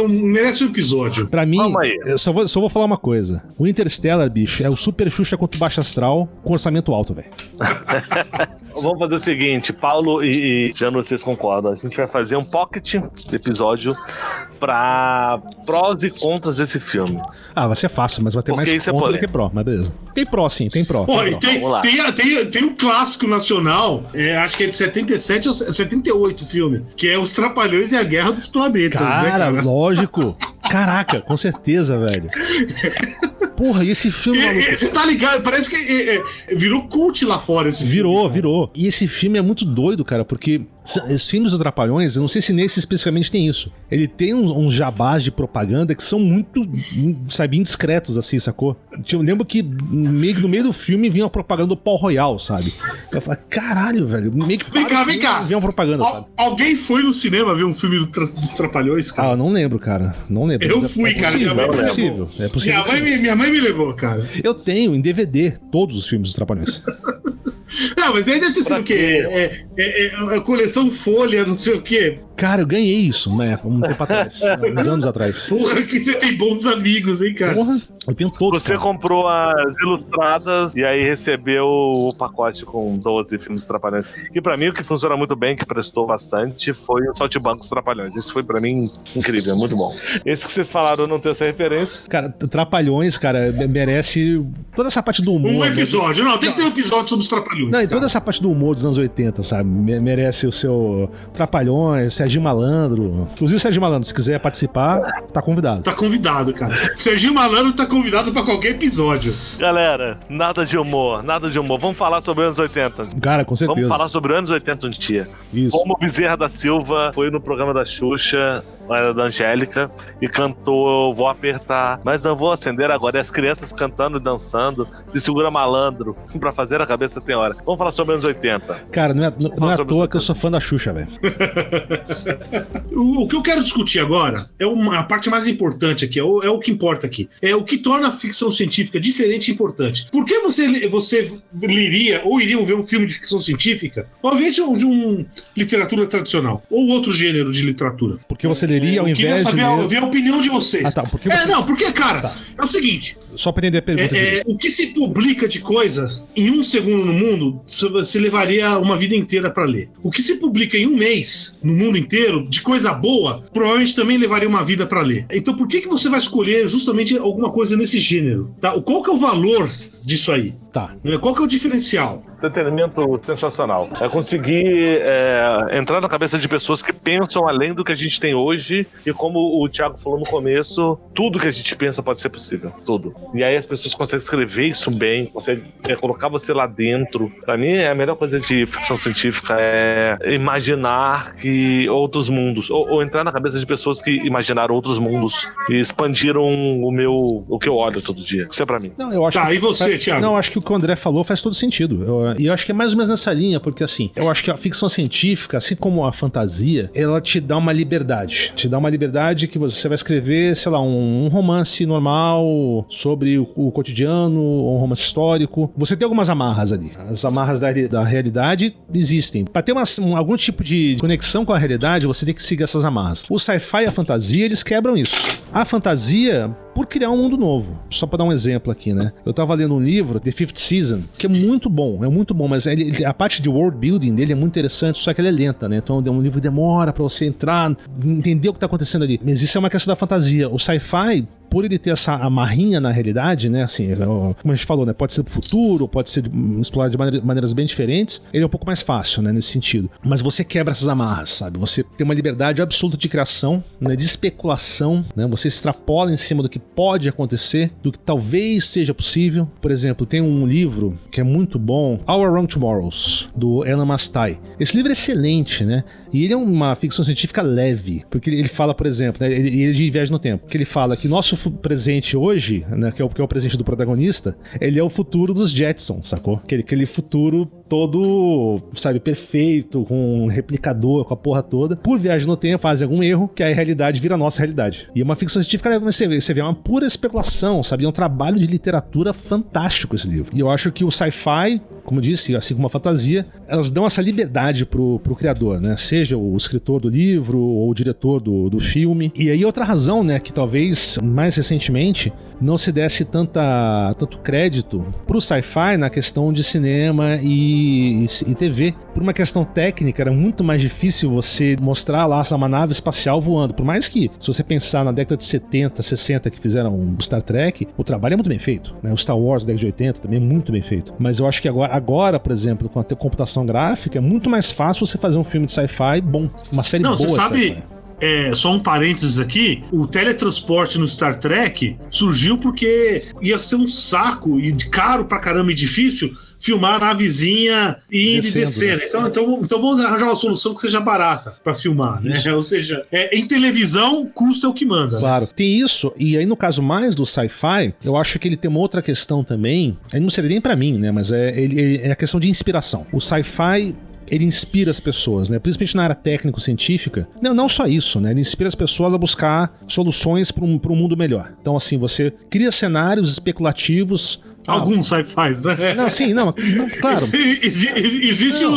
Merece um episódio. Pra mim, eu só vou falar uma coisa. O Interstellar, bicho, é o Super Xuxa contra o Baixo Astral com orçamento alto, velho. Vamos fazer o seguinte, Paulo e Jano, vocês concordam? A gente vai fazer um pocket episódio pra prós e contras desse filme. Vai ser fácil, mas vai ter mais contra do que pró, mas beleza. Tem pró, sim, tem pró. Tem um clássico nacional, acho que é de 77 ou 78 o filme, que é Os Trapalhões e a Guerra dos Planetas. Cara, lógico. Caraca, com certeza, velho. Porra, e esse filme... Você tá ligado? Parece que virou cult lá fora esse filme. Virou. E esse filme é muito doido, cara, porque esses filmes do Trapalhões, eu não sei se nesse especificamente tem isso. Ele tem uns jabás de propaganda que são muito, sabe, indiscretos, assim, sacou? Eu lembro que no meio do filme vinha uma propaganda do Pau Royal, sabe? Eu falei, caralho, velho. Meio que vem cá. Vinha uma propaganda, sabe? Alguém foi no cinema ver um filme dos Trapalhões, cara? Eu não lembro, cara. Não lembro. Eu fui, cara. É possível. Minha mãe me levou, cara. Eu tenho em DVD todos os filmes dos Trapalhões. Não, mas aí deve ter sido o quê? Coleção Folha, não sei o quê. Cara, eu ganhei isso, né? Um tempo atrás. Uns anos atrás. Porra, que você tem bons amigos, hein, cara? Porra, eu tenho todos. Você comprou as ilustradas e aí recebeu o pacote com 12 filmes Trapalhões. E pra mim, o que funciona muito bem, que prestou bastante, foi o Saltimbancos Trapalhões. Isso foi pra mim incrível, muito bom. Esse que vocês falaram, eu não tenho essa referência. Cara, Trapalhões, cara, merece toda essa parte do humor. Um episódio, né? Tem que ter um episódio sobre os Trapalhões. Não, e toda essa parte do humor dos anos 80, sabe? Merece o seu Trapalhões, Serginho Malandro. Inclusive, Serginho Malandro, se quiser participar, tá convidado. Tá convidado, cara. Serginho Malandro tá convidado pra qualquer episódio. Galera, nada de humor. Vamos falar sobre os anos 80. Cara, com certeza. Vamos falar sobre os anos 80 um dia. Isso. Como Bezerra da Silva foi no programa da Xuxa, da Angélica, e cantou Vou Apertar, mas não vou acender agora. E as crianças cantando e dançando. Se segura malandro. Pra fazer a cabeça tem hora. Vamos falar sobre os anos 80. Cara, não é à toa que eu sou fã da Xuxa, velho. O que eu quero discutir agora é a parte mais importante aqui, é o que importa aqui. É o que torna a ficção científica diferente e importante. Por que você leria ou iriam ver um filme de ficção científica ao invés de um literatura tradicional? Ou outro gênero de literatura? Porque você leria ao invés de... Eu queria ver a opinião de vocês. Tá. Porque cara, é o seguinte... Só pra entender a pergunta. O que se publica de coisas em um segundo no mundo, você levaria uma vida inteira pra ler. O que se publica em um mês, no mundo inteiro, de coisa boa, provavelmente também levaria uma vida pra ler. Então por que você vai escolher justamente alguma coisa nesse gênero? Tá? Qual que é o valor disso aí? Tá. Qual que é o diferencial? Entretenimento sensacional. É conseguir entrar na cabeça de pessoas que pensam além do que a gente tem hoje, e como o Thiago falou no começo, tudo que a gente pensa pode ser possível. Tudo. E aí as pessoas conseguem escrever isso bem, conseguem colocar você lá dentro. Pra mim, a melhor coisa de ficção científica é imaginar que outros mundos, ou entrar na cabeça de pessoas que imaginaram outros mundos e expandiram o que eu olho todo dia. Isso é pra mim. Não, eu acho e você, Thiago? Não, eu acho que o que o André falou faz todo sentido. E eu acho que é mais ou menos nessa linha, porque assim, eu acho que a ficção científica, assim como a fantasia, ela te dá uma liberdade. Te dá uma liberdade que você vai escrever, sei lá, um romance normal sobre o cotidiano, um romance histórico. Você tem algumas amarras ali. As amarras da realidade existem. Pra ter algum tipo de conexão com a realidade, você tem que seguir essas amarras. O sci-fi e a fantasia, eles quebram isso. A fantasia, por criar um mundo novo. Só pra dar um exemplo aqui, né? Eu tava lendo um livro, The Fifth Season, que é muito bom, mas a parte de world building dele é muito interessante, só que ela é lenta, né? Então é um livro que demora pra você entrar, entender o que tá acontecendo ali. Mas isso é uma questão da fantasia. O sci-fi, por ele ter essa amarrinha na realidade, né, assim, como a gente falou, né, pode ser do futuro, pode ser explorado de maneiras bem diferentes, ele é um pouco mais fácil, né, nesse sentido. Mas você quebra essas amarras, sabe? Você tem uma liberdade absoluta de criação, né, de especulação, né, você extrapola em cima do que pode acontecer, do que talvez seja possível. Por exemplo, tem um livro que é muito bom, Our Wrong Tomorrows, do Elan Mastai. Esse livro é excelente, né? E ele é uma ficção científica leve, porque ele fala, por exemplo, né, ele de viagem no tempo, que ele fala que nosso presente hoje, né, que é o presente do protagonista, ele é o futuro dos Jetsons, sacou? Aquele futuro todo, sabe, perfeito, com um replicador, com a porra toda. Por viagem no tempo, faz algum erro, que a realidade vira a nossa realidade. E é uma ficção científica, você vê uma pura especulação, sabe? É um trabalho de literatura fantástico esse livro. E eu acho que o sci-fi, como eu disse, assim como a fantasia, elas dão essa liberdade pro criador, né? Seja o escritor do livro ou o diretor do filme. E aí outra razão, né, que talvez mais recentemente não se desse tanto crédito pro sci-fi na questão de cinema e TV. Por uma questão técnica, era muito mais difícil você mostrar lá uma nave espacial voando. Por mais que, se você pensar na década de 70, 60 que fizeram o Star Trek, o trabalho é muito bem feito, né? O Star Wars da década de 80 também é muito bem feito. Mas eu acho que agora, por exemplo, com a computação gráfica, é muito mais fácil você fazer um filme de sci-fi bom, uma série boa. Não, você sabe... só um parênteses aqui, o teletransporte no Star Trek surgiu porque ia ser um saco e caro pra caramba e difícil filmar a navezinha e descendo. Né? Então vamos arranjar uma solução que seja barata pra filmar, né? Ou seja, em televisão, custo é o que manda. Claro, né? Tem isso, e aí no caso mais do sci-fi, eu acho que ele tem uma outra questão também, aí não seria nem pra mim, né? Mas é a questão de inspiração. O sci-fi, ele inspira as pessoas, né? Principalmente na área técnico-científica. Não só isso, né? Ele inspira as pessoas a buscar soluções para um mundo melhor. Então, assim, você cria cenários especulativos. Alguns sci-fis, né? Não, sim, não, claro. Existem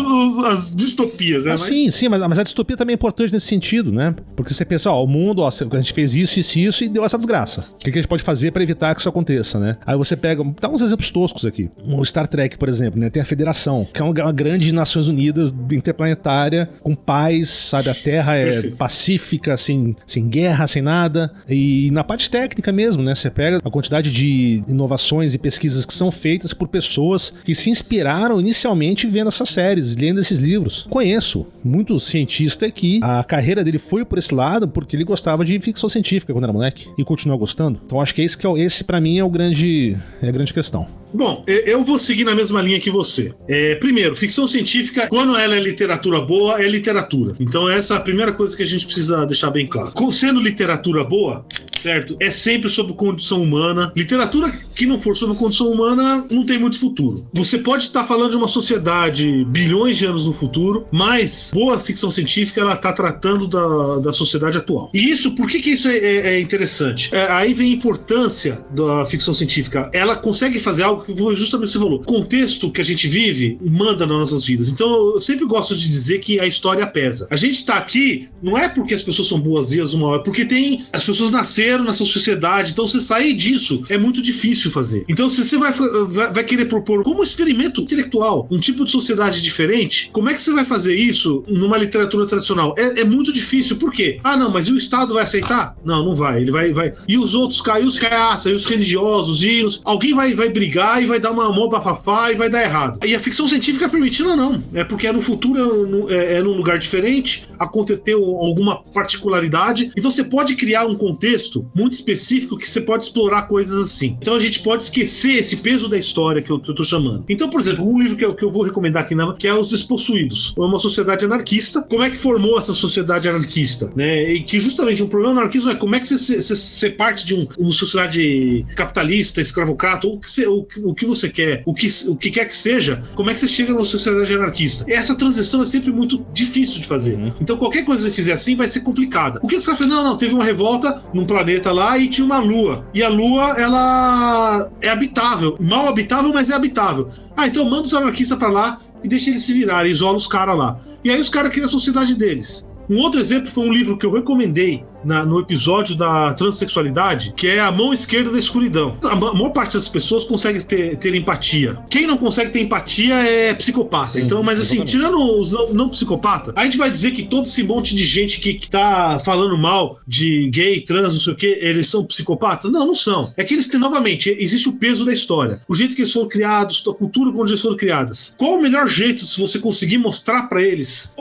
as distopias, né? Sim, mas a distopia também é importante nesse sentido, né? Porque você pensa, o mundo, a gente fez isso e deu essa desgraça. O que a gente pode fazer para evitar que isso aconteça, né? Aí você pega, dá uns exemplos toscos aqui. O Star Trek, por exemplo, né? Tem a Federação, que é uma grande Nações Unidas interplanetária, com paz, sabe? A Terra é pacífica, sem guerra, sem nada. E na parte técnica mesmo, né? Você pega a quantidade de inovações e pesquisas que são feitas por pessoas que se inspiraram inicialmente vendo essas séries, lendo esses livros. Conheço muito cientista que a carreira dele foi por esse lado porque ele gostava de ficção científica quando era moleque e continua gostando. Então acho que esse pra mim é a grande questão. Bom, eu vou seguir na mesma linha que você. Primeiro, ficção científica, quando ela é literatura boa, é literatura. Então essa é a primeira coisa que a gente precisa deixar bem claro. Sendo literatura boa, certo? É sempre sobre condição humana. Literatura que não for sobre condição humana não tem muito futuro. Você pode estar falando de uma sociedade bilhões de anos no futuro, mas boa ficção científica, ela está tratando da sociedade atual. E isso, por que isso é interessante? Aí vem a importância da ficção científica. Ela consegue fazer algo que justamente você falou. O contexto que a gente vive manda nas nossas vidas. Então eu sempre gosto de dizer que a história pesa. A gente está aqui não é porque as pessoas são boazinhas uma hora, porque as pessoas nasceram nessa sociedade, então você sair disso é muito difícil fazer. Então se você vai querer propor como experimento intelectual um tipo de sociedade diferente, como é que você vai fazer isso numa literatura tradicional? É muito difícil. Por quê? Não, mas e o Estado vai aceitar? Não vai. Ele vai. E os outros caras, e os caças, e os religiosos, alguém vai brigar e vai dar uma mão bafafá e vai dar errado. E a ficção científica é permitida, não. É porque no futuro, é num lugar diferente, aconteceu alguma particularidade. Então você pode criar um contexto muito específico que você pode explorar coisas assim. Então a gente pode esquecer esse peso da história que eu tô chamando. Então, por exemplo, um livro que eu vou recomendar aqui, que é Os Despossuídos. É uma sociedade anarquista. Como é que formou essa sociedade anarquista? Né? E que justamente um problema do anarquismo é como é que você parte de uma sociedade capitalista, escravocrata, ou o que você quer, o que quer que seja, como é que você chega numa sociedade anarquista? Essa transição é sempre muito difícil de fazer. Então qualquer coisa que você fizer assim vai ser complicada. O que os caras falam? Não, teve uma revolta num planeta lá e tinha uma lua. E a lua, ela é habitável. Mal habitável, mas é habitável. Então manda os anarquistas pra lá e deixa eles se virarem, isola os caras lá. E aí os caras criam a sociedade deles. Um outro exemplo foi um livro que eu recomendei no episódio da transexualidade, que é a mão esquerda da escuridão. A maior parte das pessoas consegue ter empatia. Quem não consegue ter empatia é psicopata. Então, mas assim, tirando os não psicopatas, a gente vai dizer que todo esse monte de gente que tá falando mal de gay, trans, não sei o que, eles são psicopatas? Não, não são. É que eles têm, novamente, existe o peso da história. O jeito que eles foram criados, a cultura onde eles foram criadas. Qual o melhor jeito se você conseguir mostrar pra eles?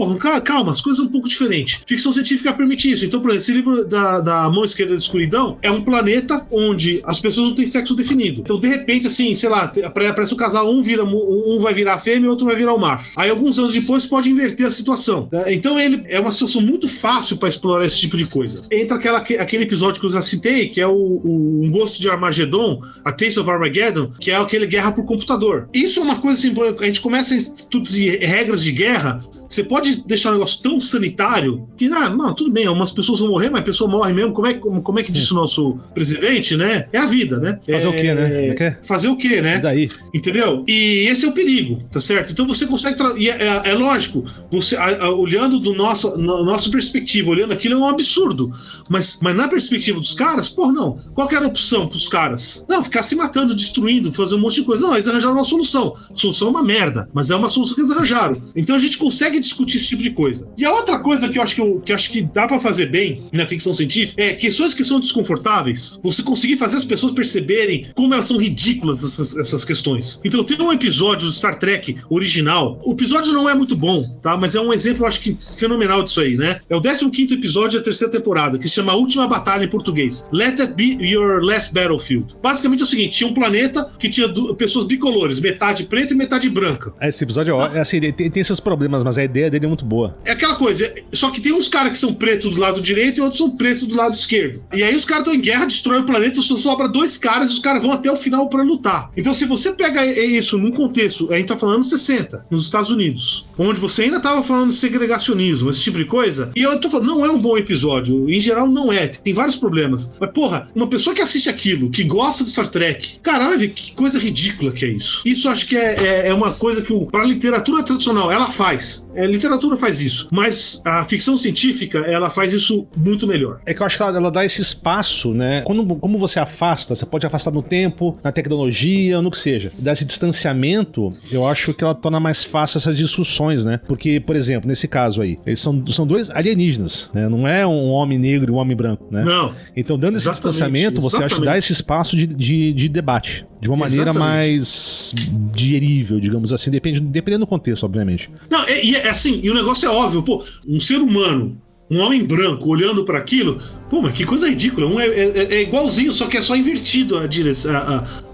Calma, as coisas são um pouco diferentes. Ficção científica permite isso. Então, por exemplo, esse livro da Mão Esquerda da Escuridão é um planeta onde as pessoas não têm sexo definido. Então, de repente, assim, sei lá, aparece o casal, um vai virar a fêmea e outro vai virar o macho. Aí, alguns anos depois, pode inverter a situação. Então, ele é uma situação muito fácil pra explorar esse tipo de coisa. Entra aquele episódio que eu já citei, que é um Ghost de Armageddon, a Taste of Armageddon, que é aquele guerra por computador. Isso é uma coisa assim, a gente começa a introduzir regras de guerra. Você pode deixar um negócio tão sanitário que, não, tudo bem, umas pessoas vão morrer, mas a pessoa morre mesmo. Como é que disse o nosso presidente, né? É a vida, né? Fazer o quê, né? Fazer o quê, né? E daí? Entendeu? E esse é o perigo, tá certo? Então você consegue... E é lógico, você olhando na nossa perspectiva, olhando aquilo é um absurdo. Mas na perspectiva dos caras, não. Qual que era a opção pros caras? Não, ficar se matando, destruindo, fazer um monte de coisa. Não, eles arranjaram uma solução. A solução é uma merda, mas é uma solução que eles arranjaram. Então a gente consegue discutir esse tipo de coisa. E a outra coisa que eu acho que dá pra fazer bem na ficção científica é questões que são desconfortáveis, você conseguir fazer as pessoas perceberem como elas são ridículas, essas questões. Então tem um episódio do Star Trek original, o episódio não é muito bom, tá? Mas é um exemplo, eu acho que fenomenal disso aí, né? É o 15º episódio da 3ª temporada, que se chama A Última Batalha em português. Let It Be Your Last Battlefield. Basicamente é o seguinte, tinha um planeta que tinha pessoas bicolores, metade preta e metade branca. Esse episódio assim, tem seus problemas, mas a ideia dele é muito boa. É aquela coisa, só que tem uns caras que são pretos do lado direito e outros são pretos do lado esquerdo. E aí os caras estão em guerra, destroem o planeta, só sobra 2 caras e os caras vão até o final pra lutar. Então se você pega isso num contexto, a gente tá falando anos 60, nos Estados Unidos, onde você ainda tava falando de segregacionismo, esse tipo de coisa, e eu tô falando, não é um bom episódio, em geral não é, tem vários problemas. Mas porra, uma pessoa que assiste aquilo, que gosta do Star Trek, caralho, que coisa ridícula que é isso. Isso acho que é uma coisa que pra literatura tradicional, ela faz. A literatura faz isso, mas a ficção científica, ela faz isso muito melhor. É que eu acho que ela dá esse espaço, né? Como você afasta, você pode afastar no tempo, na tecnologia, no que seja. Dá esse distanciamento, eu acho que ela torna mais fácil essas discussões, né? Porque, por exemplo, nesse caso aí, eles são 2 alienígenas, né? Não é um homem negro e um homem branco, né? Não. Então, dando esse distanciamento, você acha que dá esse espaço de debate. De uma maneira mais digerível, digamos assim, dependendo do contexto, obviamente. Não, assim, e o negócio é óbvio, um ser humano, um homem branco olhando pra aquilo, mas que coisa ridícula, é igualzinho, só que é só invertido a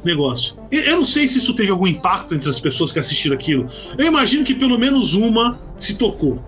negócio. Eu não sei se isso teve algum impacto entre as pessoas que assistiram aquilo. Eu imagino que pelo menos uma se tocou.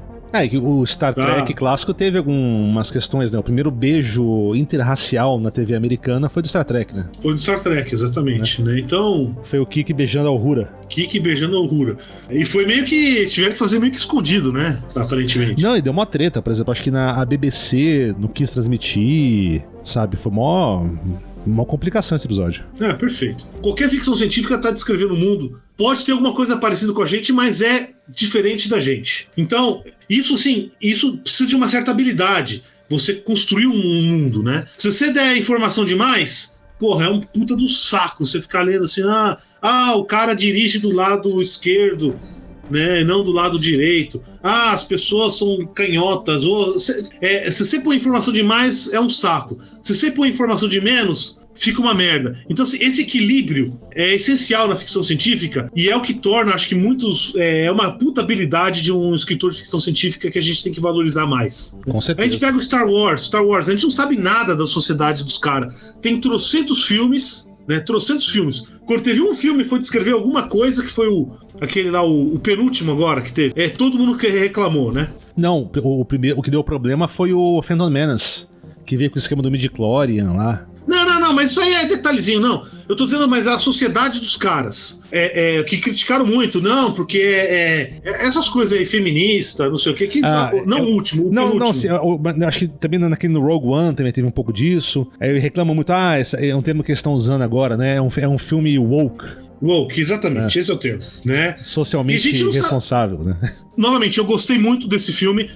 Que o Star Trek clássico teve algumas questões, né? O primeiro beijo interracial na TV americana foi do Star Trek, né? Foi do Star Trek, exatamente, né? Então... Foi o Kirk beijando a Uhura. Kirk beijando a Uhura. E foi meio que... tiveram que fazer meio que escondido, né? Aparentemente. Não, e deu uma treta, por exemplo, acho que a BBC não quis transmitir, sabe? Foi uma complicação esse episódio. Perfeito. Qualquer ficção científica tá descrevendo o mundo. Pode ter alguma coisa parecida com a gente, mas é diferente da gente. Então, isso precisa de uma certa habilidade. Você construir um mundo, né? Se você der informação demais, é um puta do saco. Você ficar lendo assim, o cara dirige do lado esquerdo, né, não do lado direito. As pessoas são canhotas. Se você põe informação demais, é um saco. Se você põe informação de menos, fica uma merda. Então, assim, esse equilíbrio é essencial na ficção científica e é o que torna, acho que é uma puta habilidade de um escritor de ficção científica que a gente tem que valorizar mais. Com certeza. A gente pega o Star Wars, a gente não sabe nada da sociedade dos caras. Tem trocentos filmes, né? Trocentos filmes. Quando teve um filme foi descrever alguma coisa, que foi aquele lá, o penúltimo agora que teve. Todo mundo que reclamou, né? Não, o que deu problema foi o Phantom Menace, que veio com o esquema do midi-chlorian lá. Não, mas isso aí é detalhezinho, não. Eu tô dizendo, mas a sociedade dos caras, que criticaram muito, não, porque essas coisas aí, feminista, não sei o que não o último, o penúltimo. Não, acho que também no Rogue One também teve um pouco disso. Aí reclamam muito, é um termo que eles estão usando agora, né? É um filme woke. Woke, exatamente, esse é o termo, né? Socialmente responsável, né? Novamente, eu gostei muito desse filme,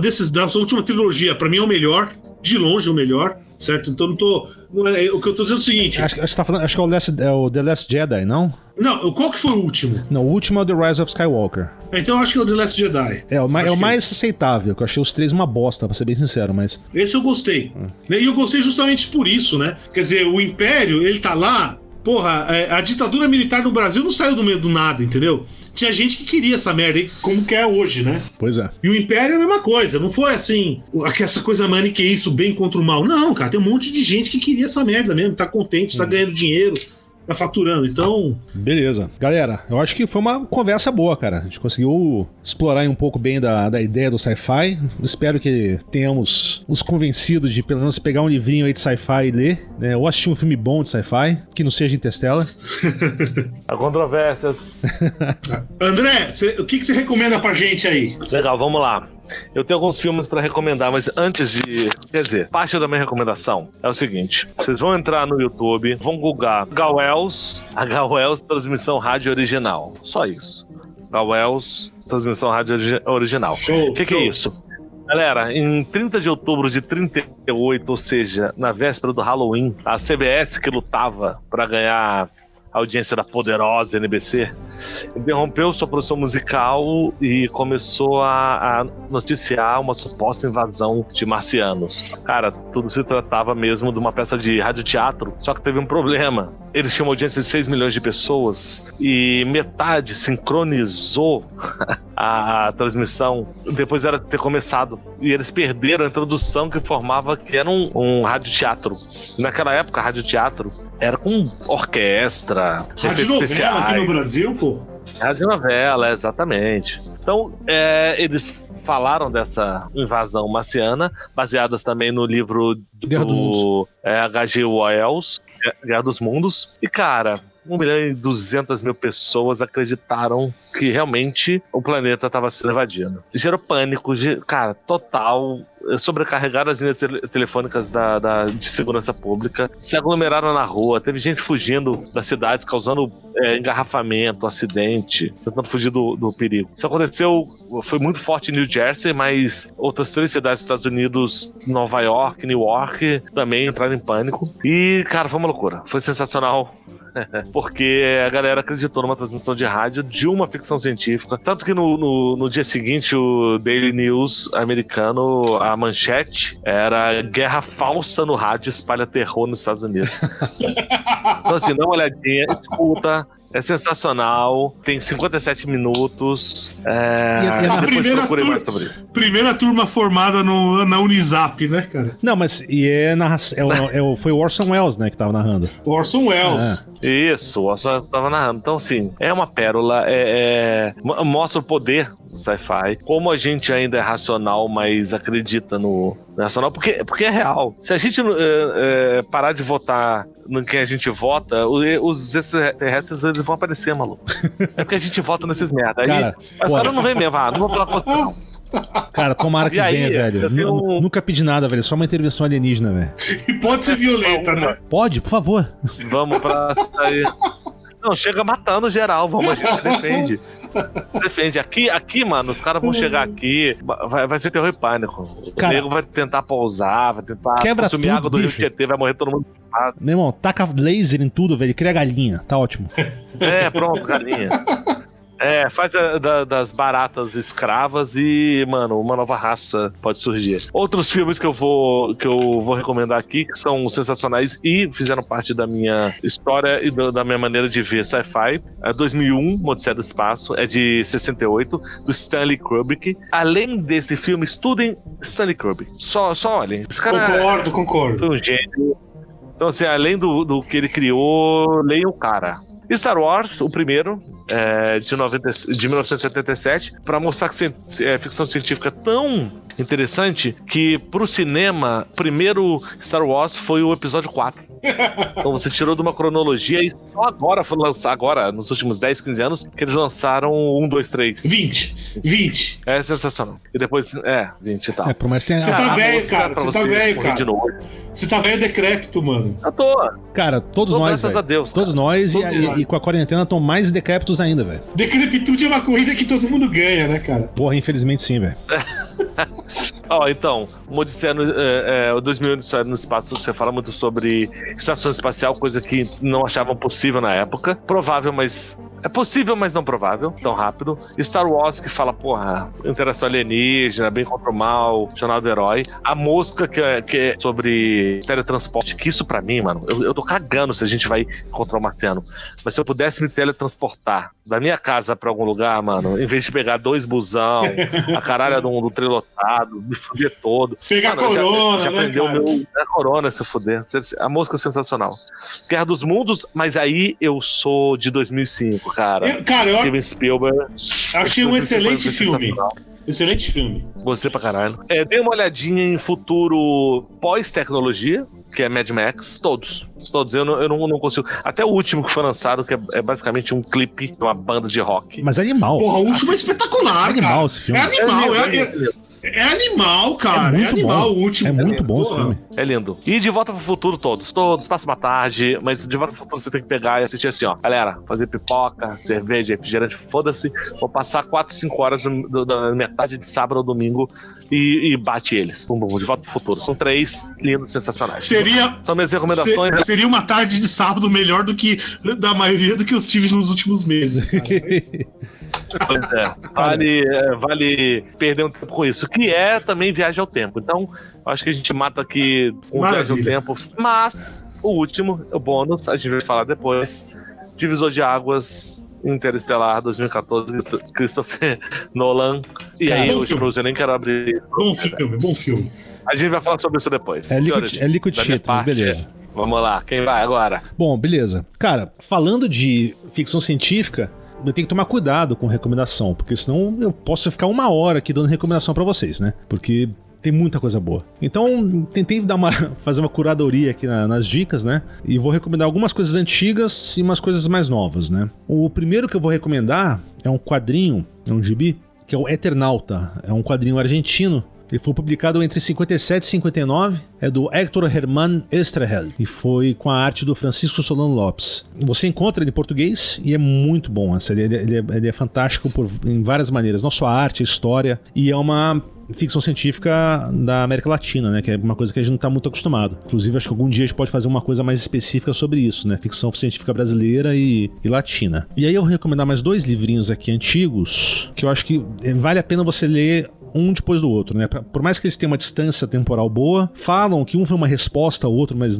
dessa última trilogia, pra mim é o melhor de longe o melhor, certo? Então o que eu tô dizendo é o seguinte... Acho que você tá falando, acho que é o The Last Jedi, não? Não, qual que foi o último? Não, o último é o The Rise of Skywalker. Então eu acho que é o The Last Jedi. É o mais aceitável, que eu achei os 3 uma bosta, pra ser bem sincero, mas... Esse eu gostei. E eu gostei justamente por isso, né? Quer dizer, o Império, ele tá lá... Porra, a ditadura militar no Brasil não saiu do meio do nada, entendeu? Tinha gente que queria essa merda aí, como que é hoje, né? Pois é. E o Império é a mesma coisa, não foi assim, essa coisa maniqueísta, o bem contra o mal. Não, cara, tem um monte de gente que queria essa merda mesmo, tá contente, tá ganhando dinheiro, tá faturando, então... Beleza. Galera, eu acho que foi uma conversa boa, cara. A gente conseguiu explorar aí um pouco bem da ideia do sci-fi. Espero que tenhamos nos convencido de pelo menos pegar um livrinho aí de sci-fi e ler, né? Ou assistir um filme bom de sci-fi, que não seja Interstellar. Há controvérsias. André, o que você recomenda pra gente aí? Legal, vamos lá. Eu tenho alguns filmes pra recomendar, mas antes de... Quer dizer, parte da minha recomendação é o seguinte. Vocês vão entrar no YouTube, vão googar Gawels, a Gawels Transmissão Rádio Original. Só isso. Gawels Transmissão Rádio Original. O que é isso? Galera, em 30 de outubro de 38, ou seja, na véspera do Halloween, a CBS, que lutava pra ganhar a audiência da poderosa NBC, interrompeu sua produção musical e começou a noticiar uma suposta invasão de marcianos. Cara, tudo se tratava mesmo de uma peça de radioteatro, só que teve um problema. Eles tinham uma audiência de 6 milhões de pessoas e metade sincronizou a transmissão depois de ter começado. E eles perderam a introdução que formava que era um radioteatro. Naquela época, radioteatro era com orquestra, efeitos especiais. Aqui no Brasil, pô? Radionovela, exatamente. Então, eles falaram dessa invasão marciana, baseadas também no livro do H.G. Wells, Guerra dos Mundos. E, cara, 1.200.000 pessoas acreditaram que realmente o planeta estava sendo invadido. Gerou pânico, cara, total. Sobrecarregaram as linhas telefônicas de segurança pública, se aglomeraram na rua, teve gente fugindo das cidades, causando engarrafamento, acidente, tentando fugir do perigo. Isso aconteceu, foi muito forte em New Jersey, mas outras 3 cidades dos Estados Unidos, Nova York, New York, também entraram em pânico. E, cara, foi uma loucura, foi sensacional. Porque a galera acreditou numa transmissão de rádio de uma ficção científica. Tanto que no dia seguinte, o Daily News americano, a manchete era Guerra falsa no rádio espalha terror nos Estados Unidos. Então, assim, dá uma olhadinha, escuta. É sensacional, tem 57 minutos. Primeira turma formada na Unisap, né, cara? Não, mas foi o Orson Welles, né, que tava narrando. Orson Welles. Isso, o Orson Welles tava narrando. Então, assim, é uma pérola, mostra o poder do sci-fi, como a gente ainda é racional, mas acredita no racional, porque é real. Se a gente parar de votar no quem a gente vota, os extraterrestres eles vão aparecer, maluco. É porque a gente vota nesses merda. Aí a história não vem mesmo, não vou pela Constituição. Cara, tomara que venha, velho. Nunca pedi nada, velho. Só uma intervenção alienígena, velho. E pode ser violenta, né? Pode, por favor. Vamos pra aí. Não, chega matando geral, a gente se defende. Se defende. Aqui, mano, os caras vão chegar aqui, vai ser terror e pânico. O nego vai tentar pousar, vai tentar consumir água do rio Tietê, vai morrer todo mundo. Meu irmão, taca laser em tudo, velho, cria galinha, tá ótimo. Pronto, galinha. Faz das baratas escravas e, mano, uma nova raça pode surgir. Outros filmes que eu vou recomendar aqui, que são sensacionais e fizeram parte da minha história e da minha maneira de ver sci-fi. 2001, Odisseia do Espaço, é de 68, do Stanley Kubrick. Além desse filme, estudem Stanley Kubrick. Só olhem. Esse cara Concordo. Foi um gênio. Então, assim, além do que ele criou, leiam o cara. Star Wars, o primeiro, de 1977, para mostrar que ficção científica é tão interessante que pro cinema, o primeiro Star Wars foi o episódio 4. Então você tirou de uma cronologia e só agora foi lançar, nos últimos 10, 15 anos, que eles lançaram 1, 2, 3. 20. É sensacional. E depois, 20 e tal. Por mais que tenha... Você tá velho, cara. Você tá velho, cara. Você tá velho decrépito, mano. Eu tô. Cara, todos nós, graças a Deus. Todos nós e com a quarentena estão mais decrépitos ainda, velho. Decrepitude é uma corrida que todo mundo ganha, né, cara? Porra, infelizmente sim, velho. Então, o Odisseia o 2001 no espaço, você fala muito sobre estação espacial, coisa que não achavam possível na época. Provável, mas... É possível, mas não provável, tão rápido. Star Wars, que fala, porra, interação alienígena, bem contra o mal, jornal do herói. A Mosca, que é sobre teletransporte, que isso pra mim, mano, eu tô cagando se a gente vai encontrar o marciano. Mas se eu pudesse me teletransportar da minha casa pra algum lugar, mano, em vez de pegar 2 busão, a caralha do trem lotado, me fuder todo. Pegar mano, corona, já aprendeu cara? A corona, se fuder. A Mosca é sensacional. Guerra dos Mundos, mas aí eu sou de 2005, cara. Eu Steven Spielberg. achei um excelente filme. Excelente filme. Gostei pra caralho. Dei uma olhadinha em futuro pós-tecnologia, que é Mad Max. Todos. Eu não consigo. Até o último que foi lançado, que é basicamente um clipe de uma banda de rock. Mas é animal. Porra, o último é espetacular, animal cara. esse filme. É animal, é animal, cara. É animal o último. É muito bom esse filme. É lindo. E De Volta pro Futuro todos, passa uma tarde, mas De Volta pro Futuro você tem que pegar e assistir assim, ó. Galera, fazer pipoca, cerveja, refrigerante, foda-se. Vou passar 4, 5 horas da metade de sábado ao domingo e bate eles. De Volta pro Futuro. São 3 lindos, sensacionais. São minhas recomendações. Seria uma tarde de sábado melhor do que da maioria do que eu tive nos últimos meses. Pois vale perder um tempo com isso, que é também viagem ao tempo. Então, acho que a gente mata aqui com viagem ao tempo. Mas, o último, o bônus, a gente vai falar depois. Divisor de Águas, Interestelar, 2014, Christopher Nolan. E cara, aí, eu nem quero abrir. Bom filme. A gente vai falar sobre isso depois. É Liquid Shit, mas beleza. Vamos lá, quem vai agora? Bom, beleza. Cara, falando de ficção científica, eu tenho que tomar cuidado com recomendação, porque senão eu posso ficar 1 hora aqui dando recomendação pra vocês, né? Porque tem muita coisa boa. Então, tentei fazer uma curadoria aqui nas dicas, né? E vou recomendar algumas coisas antigas e umas coisas mais novas, né? O primeiro que eu vou recomendar é um quadrinho, é um gibi, que é o Eternauta. É um quadrinho argentino. Ele foi publicado entre 57 e 59, é do Héctor Herman Estrahel e foi com a arte do Francisco Solano Lopes. Você encontra ele em português e é muito bom. Ele é fantástico em várias maneiras, não só a arte, a história, e é uma ficção científica da América Latina, né? Que é uma coisa que a gente não está muito acostumado. Inclusive, acho que algum dia a gente pode fazer uma coisa mais específica sobre isso, né? Ficção científica brasileira e latina. E aí eu vou recomendar mais 2 livrinhos aqui antigos, que eu acho que vale a pena você ler um depois do outro, né? Por mais que eles tenham uma distância temporal boa, falam que um foi uma resposta ao outro, mas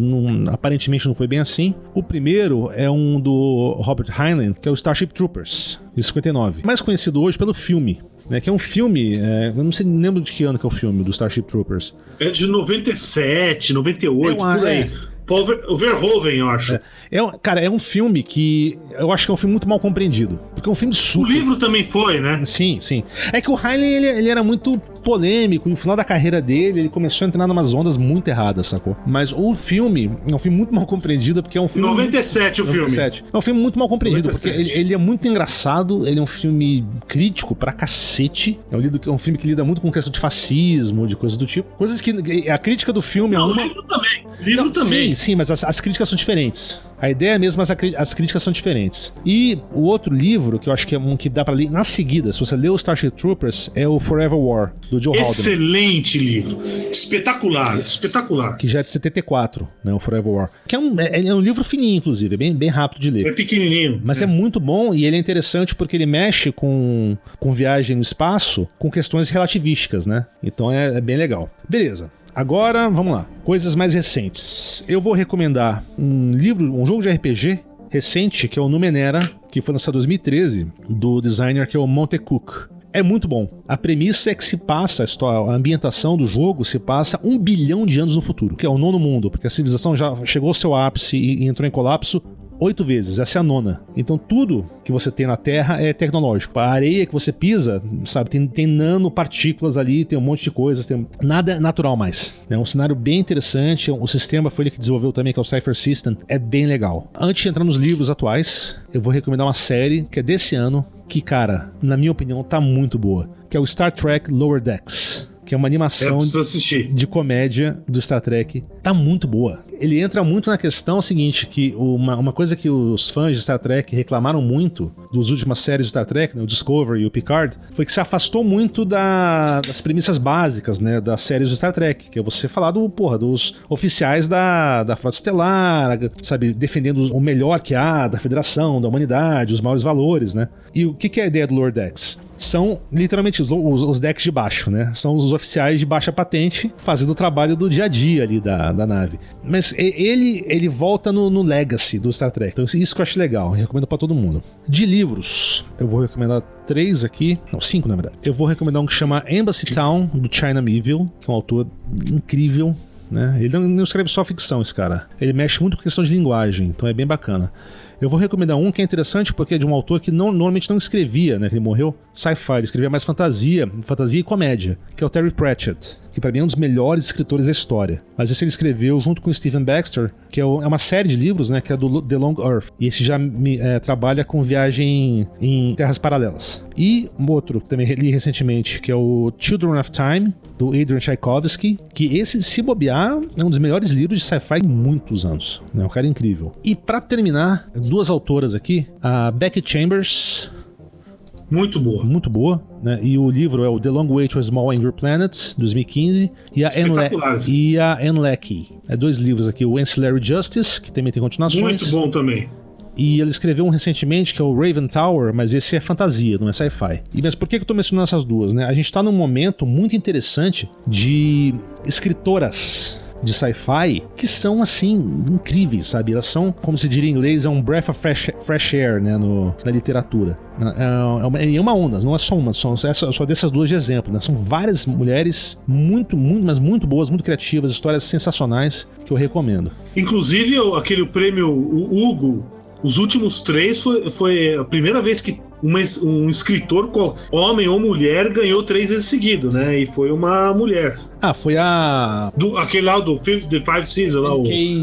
aparentemente não foi bem assim. O primeiro é um do Robert Heinlein, que é o Starship Troopers, de 59. Mais conhecido hoje pelo filme, né? Que é um filme, eu não sei, lembro de que ano que é o filme do Starship Troopers. É de 97, 98, por aí. O Verhoeven, eu acho. Cara, é um filme que eu acho que é um filme muito mal compreendido. Porque é um filme super... O livro também foi, né? Sim. É que o Heinlein, ele era muito polêmico. No final da carreira dele, ele começou a entrar em umas ondas muito erradas, sacou? Mas o filme é um filme muito mal compreendido, porque é um filme... 97 o filme. 97. É um filme muito mal compreendido, 97. Porque ele é muito engraçado, ele é um filme crítico pra cacete. É um filme que lida muito com questão de fascismo, de coisas do tipo. Coisas que... A crítica do filme é uma... O livro também. Sim, mas as críticas são diferentes. A ideia é mesmo, mas as críticas são diferentes. E o outro livro, que eu acho que é um que dá pra ler na seguida, se você ler o Starship Troopers, é o Forever War, do Joe Haldeman. Excelente livro. Espetacular. Que já é de 74, né, o Forever War. Que é um livro fininho, inclusive, é bem rápido de ler. É pequenininho. Mas é muito bom e ele é interessante porque ele mexe com viagem no espaço com questões relativísticas, né? Então é bem legal. Beleza. Agora, vamos lá. Coisas mais recentes. Eu vou recomendar um jogo de RPG recente, que é o Numenera, que foi lançado em 2013, do designer que é o Monte Cook. É muito bom. A premissa é que a ambientação do jogo se passa 1 bilhão de anos no futuro, que é o 9º mundo, porque a civilização já chegou ao seu ápice e entrou em colapso 8 vezes, essa é a 9ª. Então tudo que você tem na Terra é tecnológico. A areia que você pisa, sabe, tem nanopartículas ali, tem um monte de coisas, nada é natural mais. É um cenário bem interessante, o sistema foi ele que desenvolveu também, que é o Cypher System, é bem legal. Antes de entrar nos livros atuais, eu vou recomendar uma série que é desse ano, que, cara, na minha opinião, tá muito boa, que é o Star Trek Lower Decks, que é uma animação de comédia do Star Trek. Tá muito boa. ele entra muito na questão seguinte, que uma coisa que os fãs de Star Trek reclamaram muito dos últimas séries de Star Trek, né, o Discovery e o Picard, foi que se afastou muito das premissas básicas, né, das séries de Star Trek, que é você falar dos oficiais da Frota Estelar, sabe, defendendo o melhor que há da Federação, da humanidade, os maiores valores, né? E o que é a ideia do Lower Decks? São literalmente os decks de baixo, né? São os oficiais de baixa patente fazendo o trabalho do dia a dia ali da nave. Mas ele volta no legacy do Star Trek. Então isso que eu acho legal, eu recomendo pra todo mundo. De livros, eu vou recomendar 3 aqui, não, 5 na verdade. Eu vou recomendar um que chama Embassy Town, do China Miéville, que é um autor incrível, né? Ele não escreve só ficção, esse cara. Ele mexe muito com questão de linguagem, então é bem bacana. Eu vou recomendar um que é interessante porque é de um autor que normalmente não escrevia, né? Ele morreu sci-fi, ele escrevia mais fantasia e comédia, que é o Terry Pratchett, que pra mim é um dos melhores escritores da história. Mas esse ele escreveu junto com o Stephen Baxter, que é uma série de livros, né? Que é do The Long Earth. E esse já trabalha com viagem em terras paralelas. E um outro que também li recentemente, que é o Children of Time, do Adrian Tchaikovsky, que esse, se bobear, é um dos melhores livros de sci-fi em muitos anos. É um cara incrível. E pra terminar, 2 autoras aqui, a Becky Chambers. Muito boa. Muito boa, né? E o livro é o The Long Way to a Small Angry Planet, 2015, e a Anne Leckie. É 2 livros aqui, o Ancillary Justice, que também tem continuações. Muito bom também. E ele escreveu um recentemente que é o Raven Tower, mas esse é fantasia, não é sci-fi. Mas por que eu tô mencionando essas 2, né? A gente tá num momento muito interessante de escritoras de sci-fi que são, assim, incríveis, sabe? Elas são, como se diria em inglês, é um breath of fresh air, né, na literatura. É uma onda, não é só uma, só dessas 2 de exemplo, né? São várias mulheres mas muito boas, muito criativas, histórias sensacionais que eu recomendo. Inclusive, aquele prêmio, o Hugo, os últimos 3 foi a primeira vez que um escritor, homem ou mulher, ganhou 3 vezes seguido, né? E foi uma mulher. Foi aquele lá do The Fifth Season, lá,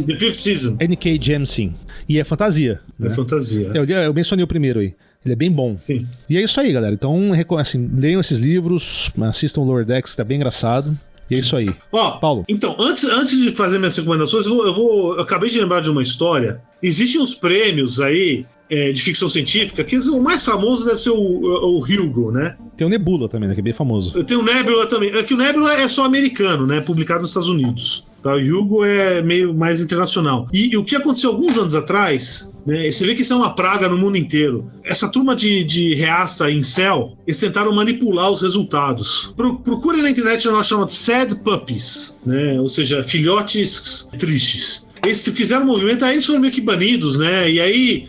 The Fifth Season. N.K. Jemisin. E é fantasia. É, né? Fantasia. Eu mencionei o primeiro aí. Ele é bem bom. Sim. E é isso aí, galera. Então, assim, leiam esses livros, assistam o Lower Decks, tá bem engraçado. E é isso aí. Paulo. Então, antes de fazer minhas recomendações, eu acabei de lembrar de uma história. Existem uns prêmios aí de ficção científica, que o mais famoso deve ser o Hugo, né? Tem o Nebula também, né? Que é bem famoso. Tem o Nebula também. É que o Nebula é só americano, né? Publicado nos Estados Unidos. Tá? O Hugo é meio mais internacional. E o que aconteceu alguns anos atrás, né? Você vê que isso é uma praga no mundo inteiro. Essa turma de reaça incel, eles tentaram manipular os resultados. Procure na internet, ela chama de Sad Puppies, né? Ou seja, filhotes tristes. Eles fizeram um movimento, aí eles foram meio que banidos, né? E aí,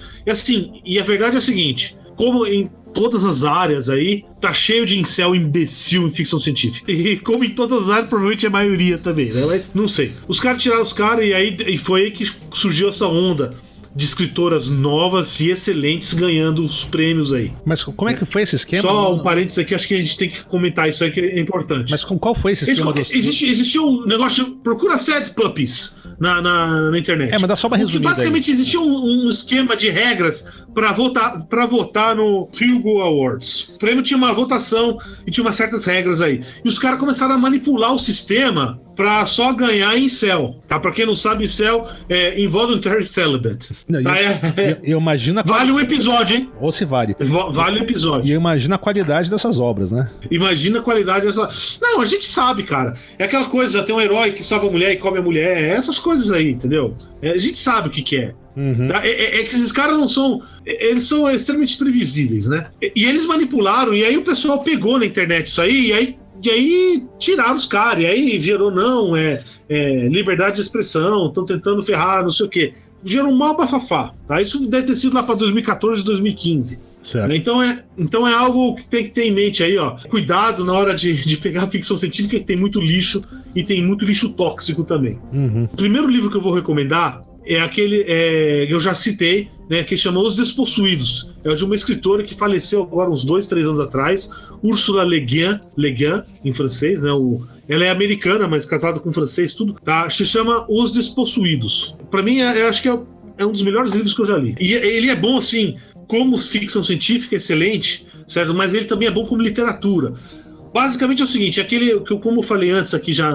e a verdade é a seguinte: como em todas as áreas aí, tá cheio de incel imbecil em ficção científica. E como em todas as áreas, provavelmente é a maioria também, né? Mas não sei. Os caras tiraram os caras e foi aí que surgiu essa onda de escritoras novas e excelentes ganhando os prêmios aí. Mas como é que foi esse esquema? Só um parênteses aqui, acho que a gente tem que comentar isso aí, que é importante. Mas qual foi esse esquema? Existiu um negócio, procura Sad Puppies na internet. Mas dá só uma resumida. Basicamente existia um esquema de regras para votar no Hugo Awards. O prêmio tinha uma votação e tinha umas certas regras aí. E os caras começaram a manipular o sistema pra só ganhar em incel, tá? Pra quem não sabe, incel é Involuntary Celibate. Não, tá? Eu imagino vale um episódio, hein? Ou se vale. Vale um episódio. E eu imagino a qualidade dessas obras, né? Imagina a qualidade dessa... Não, a gente sabe, cara. É aquela coisa, tem um herói que salva a mulher e come a mulher, essas coisas aí, entendeu? A gente sabe o que é. Uhum. Tá? É que esses caras não são... Eles são extremamente previsíveis, né? E eles manipularam, e aí o pessoal pegou na internet isso aí, e aí tiraram os caras, e aí gerou, liberdade de expressão, estão tentando ferrar, não sei o quê. Gerou um mau bafafá, tá? Isso deve ter sido lá para 2014, 2015. Certo. Então é algo que tem que ter em mente aí, ó. Cuidado na hora de pegar ficção científica, que tem muito lixo, e tem muito lixo tóxico também. Uhum. O primeiro livro que eu vou recomendar é aquele que eu já citei, né, que chama Os Despossuídos. É de uma escritora que faleceu agora uns 2-3 anos atrás, Ursula Le Guin, em francês, né? Ela é americana, mas casada com francês, tudo. Tá? Se chama Os Despossuídos. Pra mim, eu acho que é um dos melhores livros que eu já li. E ele é bom, assim, como ficção científica, excelente, certo? Mas ele também é bom como literatura. Basicamente é o seguinte, aquele que, como eu falei antes aqui já,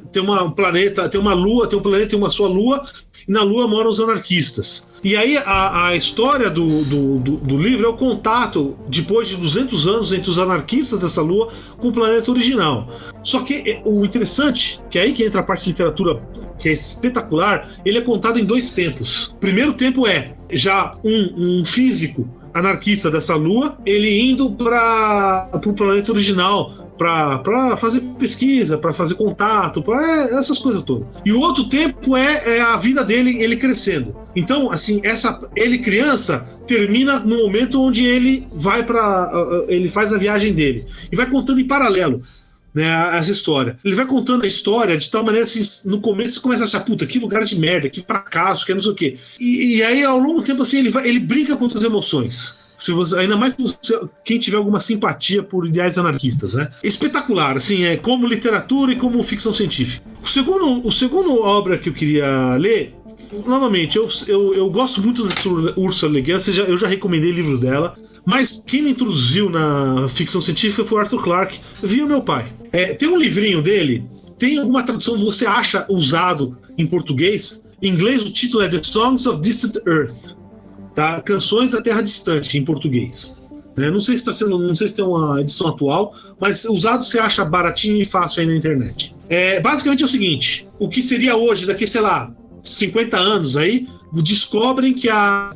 tem um planeta, tem uma lua, tem um planeta, tem uma sua lua, e na lua moram os anarquistas. E aí a história do livro é o contato, depois de 200 anos, entre os anarquistas dessa lua com o planeta original. Só que o interessante, que é aí que entra a parte de literatura, que é espetacular, ele é contado em 2 tempos. O primeiro tempo é já um físico anarquista dessa lua, ele indo para o planeta original para fazer pesquisa, para fazer contato, para essas coisas todas. E o outro tempo é a vida dele, ele crescendo. Então, assim, ele criança termina no momento onde ele vai ele faz a viagem dele e vai contando em paralelo, né, essa história. Ele vai contando a história de tal maneira assim, no começo você começa a achar, puta, que lugar de merda, que fracasso, que não sei o quê. E aí, ao longo do tempo, assim, ele brinca com outras emoções. Ainda mais quem tiver alguma simpatia por ideais anarquistas, né? Espetacular, assim, como literatura e como ficção científica. O segundo obra que eu queria ler, novamente, eu gosto muito da Ursula Le Guin, eu já recomendei livros dela. Mas quem me introduziu na ficção científica foi o Arthur Clarke, via meu pai. Tem um livrinho dele, tem alguma tradução que você acha usado em português. Em inglês o título é The Songs of Distant Earth, tá? Canções da Terra Distante, em português. Não sei se tem uma edição atual, mas usado você acha baratinho e fácil aí na internet. Basicamente é o seguinte, o que seria hoje, daqui, sei lá, 50 anos aí, descobrem que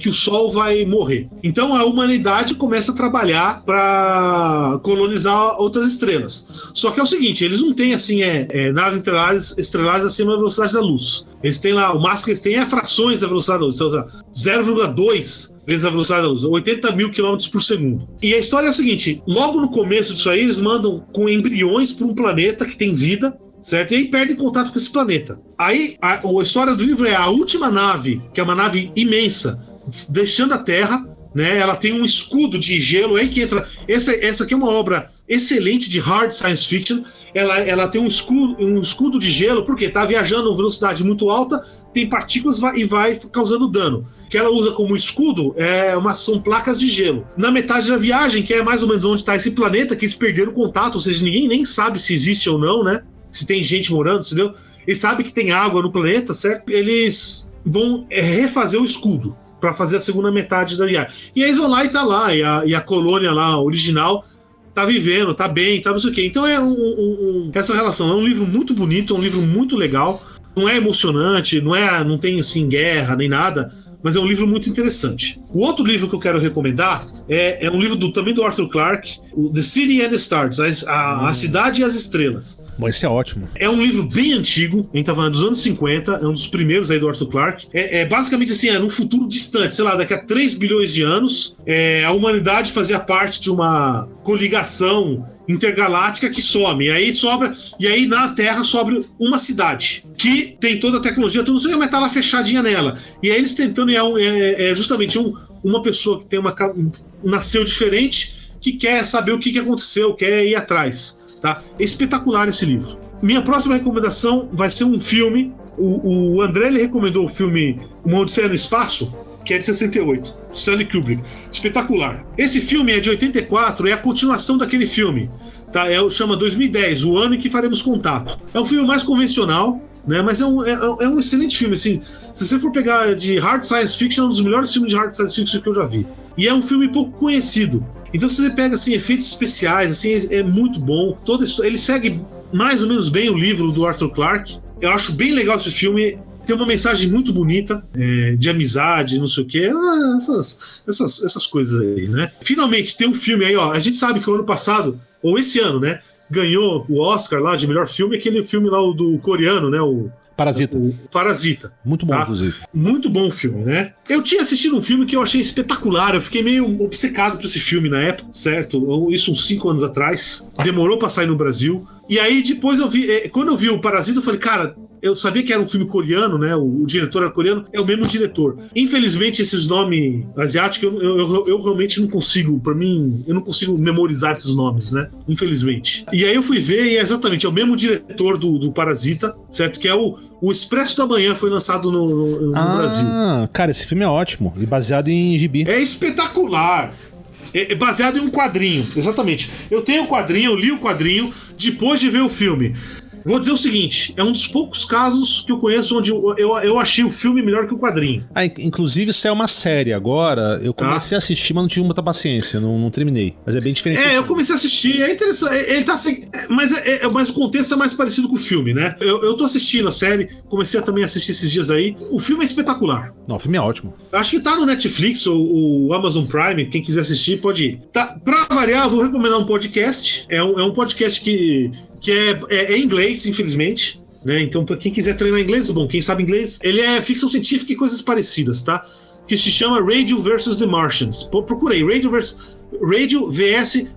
o Sol vai morrer. Então a humanidade começa a trabalhar para colonizar outras estrelas. Só que é o seguinte, eles não têm assim naves estrelares acima da velocidade da luz. Eles têm lá, o máximo que eles têm é frações da velocidade da luz, então, 0,2 vezes a velocidade da luz, 80 mil quilômetros por segundo. E a história é a seguinte, logo no começo disso aí, eles mandam com embriões para um planeta que tem vida, certo? E aí perde contato com esse planeta. Aí a história do livro é a última nave, que é uma nave imensa, deixando a Terra, né? Ela tem um escudo de gelo, aí que entra. Essa aqui é uma obra excelente de hard science fiction. Ela tem um escudo de gelo, porque tá viajando a velocidade muito alta, tem partículas e vai causando dano. O que ela usa como escudo são placas de gelo. Na metade da viagem, que é mais ou menos onde está esse planeta, que eles perderam contato, ou seja, ninguém nem sabe se existe ou não, né? Se tem gente morando, entendeu? Eles sabem que tem água no planeta, certo? Eles vão refazer o escudo para fazer a segunda metade da viagem. E aí eles vão lá e tá lá, e a colônia lá original tá vivendo, tá bem, tá não sei o quê. Então essa relação é um livro muito bonito, é um livro muito legal, não é emocionante, não tem assim guerra nem nada, mas é um livro muito interessante. O outro livro que eu quero recomendar é um livro também do Arthur Clarke, o The City and the Stars, a Cidade e as Estrelas. Bom, esse é ótimo. É um livro bem antigo, a gente tá falando dos anos 50, é um dos primeiros aí do Arthur Clarke. Basicamente assim, num futuro distante, sei lá, daqui a 3 bilhões de anos, a humanidade fazia parte de uma coligação intergaláctica que some. E aí na Terra sobra uma cidade que tem toda a tecnologia, tudo isso, mas tá lá fechadinha nela. E aí eles tentando, justamente uma pessoa que nasceu diferente, que quer saber o que aconteceu, quer ir atrás. Tá? É espetacular esse livro. Minha próxima recomendação vai ser um filme. O André ele recomendou o filme Uma Odisseia no Espaço, que é de 68, Stanley Kubrick. Espetacular. Esse filme é de 84, é a continuação daquele filme. Tá? Chama 2010, o ano em que faremos contato. É um filme mais convencional, né? Mas é um excelente filme. Assim, se você for pegar de hard science fiction, é um dos melhores filmes de hard science fiction que eu já vi. E é um filme pouco conhecido. Então se você pega assim, efeitos especiais, assim, é muito bom. Ele segue mais ou menos bem o livro do Arthur Clarke. Eu acho bem legal esse filme. Tem uma mensagem muito bonita, de amizade, não sei o quê. Essas coisas aí, né? Finalmente tem um filme aí, ó. A gente sabe que o ano passado, ou esse ano, né? Ganhou o Oscar lá de melhor filme, aquele filme lá do coreano, né? O Parasita. Muito bom, tá? Inclusive. Muito bom o filme, né? Eu tinha assistido um filme que eu achei espetacular. Eu fiquei meio obcecado por esse filme na época, certo? Isso uns 5 anos atrás. Demorou pra sair no Brasil. E aí depois eu vi... Quando eu vi o Parasita, eu falei, cara... Eu sabia que era um filme coreano, né? O diretor era coreano, é o mesmo diretor. Infelizmente, esses nomes asiáticos, eu realmente não consigo, pra mim, eu não consigo memorizar esses nomes, né? Infelizmente. E aí eu fui ver e exatamente, é o mesmo diretor do Parasita, certo? Que é o Expresso da Manhã, foi lançado no Brasil. Cara, esse filme é ótimo e baseado em gibi. É espetacular! É baseado em um quadrinho, exatamente. Eu tenho o quadrinho, eu li o quadrinho depois de ver o filme. Vou dizer o seguinte, é um dos poucos casos que eu conheço onde eu achei o filme melhor que o quadrinho. Inclusive saiu uma série agora, eu comecei a assistir, mas não tive muita paciência, não terminei. Mas é bem diferente. Eu comecei a assistir, é interessante, ele tá assim, mas o contexto é mais parecido com o filme, né? Eu tô assistindo a série, comecei a também assistir esses dias aí. O filme é espetacular. Não, o filme é ótimo. Acho que tá no Netflix ou o Amazon Prime, quem quiser assistir pode ir. Tá, pra variar, eu vou recomendar um podcast, é um podcast que é em inglês, infelizmente, né? Então, pra quem quiser treinar inglês, bom, quem sabe inglês, ele é ficção científica e coisas parecidas, tá? Que se chama Radio vs. The Martians. Procurei, Radio vs.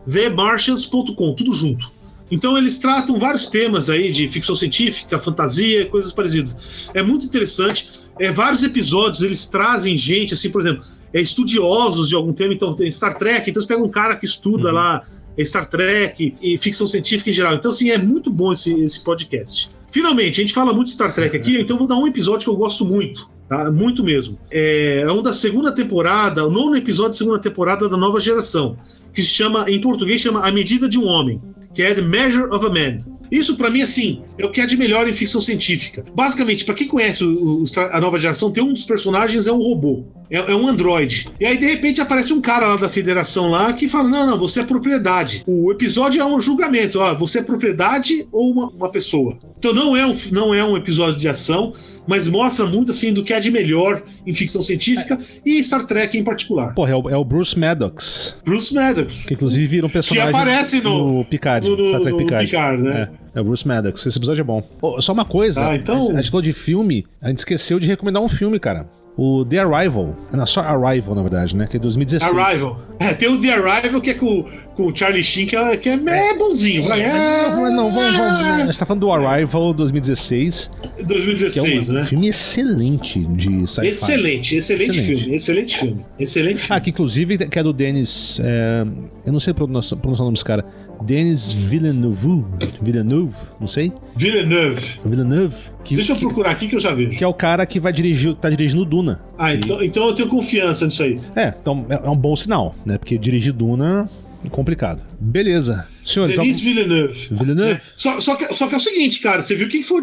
TheMartians.com, tudo junto. Então, eles tratam vários temas aí de ficção científica, fantasia e coisas parecidas. É muito interessante. Vários episódios, eles trazem gente, assim, por exemplo, estudiosos de algum tema. Então, tem Star Trek, então eles pegam um cara que estuda lá Star Trek e ficção científica em geral. Então, assim, é muito bom esse podcast. Finalmente, a gente fala muito de Star Trek aqui, então eu vou dar um episódio que eu gosto muito, tá? Muito mesmo. É um da segunda temporada, o 9º episódio da segunda temporada da Nova Geração, que se chama, em português, chama A Medida de um Homem, que é The Measure of a Man. Isso, pra mim, assim, é o que é de melhor em ficção científica. Basicamente, pra quem conhece a Nova Geração, tem um dos personagens, é um robô. É um androide. E aí, de repente, aparece um cara lá da federação lá que fala, não, você é propriedade. O episódio é um julgamento. Você é propriedade ou uma pessoa? Então não é um episódio de ação, mas mostra muito, assim, do que é de melhor em ficção científica e Star Trek em particular. Porra, é o Bruce Maddox. Bruce Maddox. Que inclusive vira um personagem que aparece no Picard, Star Trek Picard, né? É o Bruce Maddox. Esse episódio é bom. Só uma coisa, então... a gente falou de filme, a gente esqueceu de recomendar um filme, cara. O The Arrival. Não, só Arrival, na verdade, né? Que é 2016. Arrival. Tem o The Arrival, que é com o Charlie Sheen, que é bonzinho. Vamos. A gente tá falando do Arrival 2016. 2016, né? Um filme excelente de sci-fi. Excelente filme. Que inclusive que é do Denis... eu não sei pronunciar o nome desse cara. Denis Villeneuve, não sei. Villeneuve. Deixa eu procurar aqui que eu já vejo. Que é o cara que tá dirigindo Duna. Então eu tenho confiança nisso aí. Então é um bom sinal, né? Porque dirigir Duna é complicado. Beleza. Senhores, Denis Villeneuve. Só que é o seguinte, cara, você viu o que foi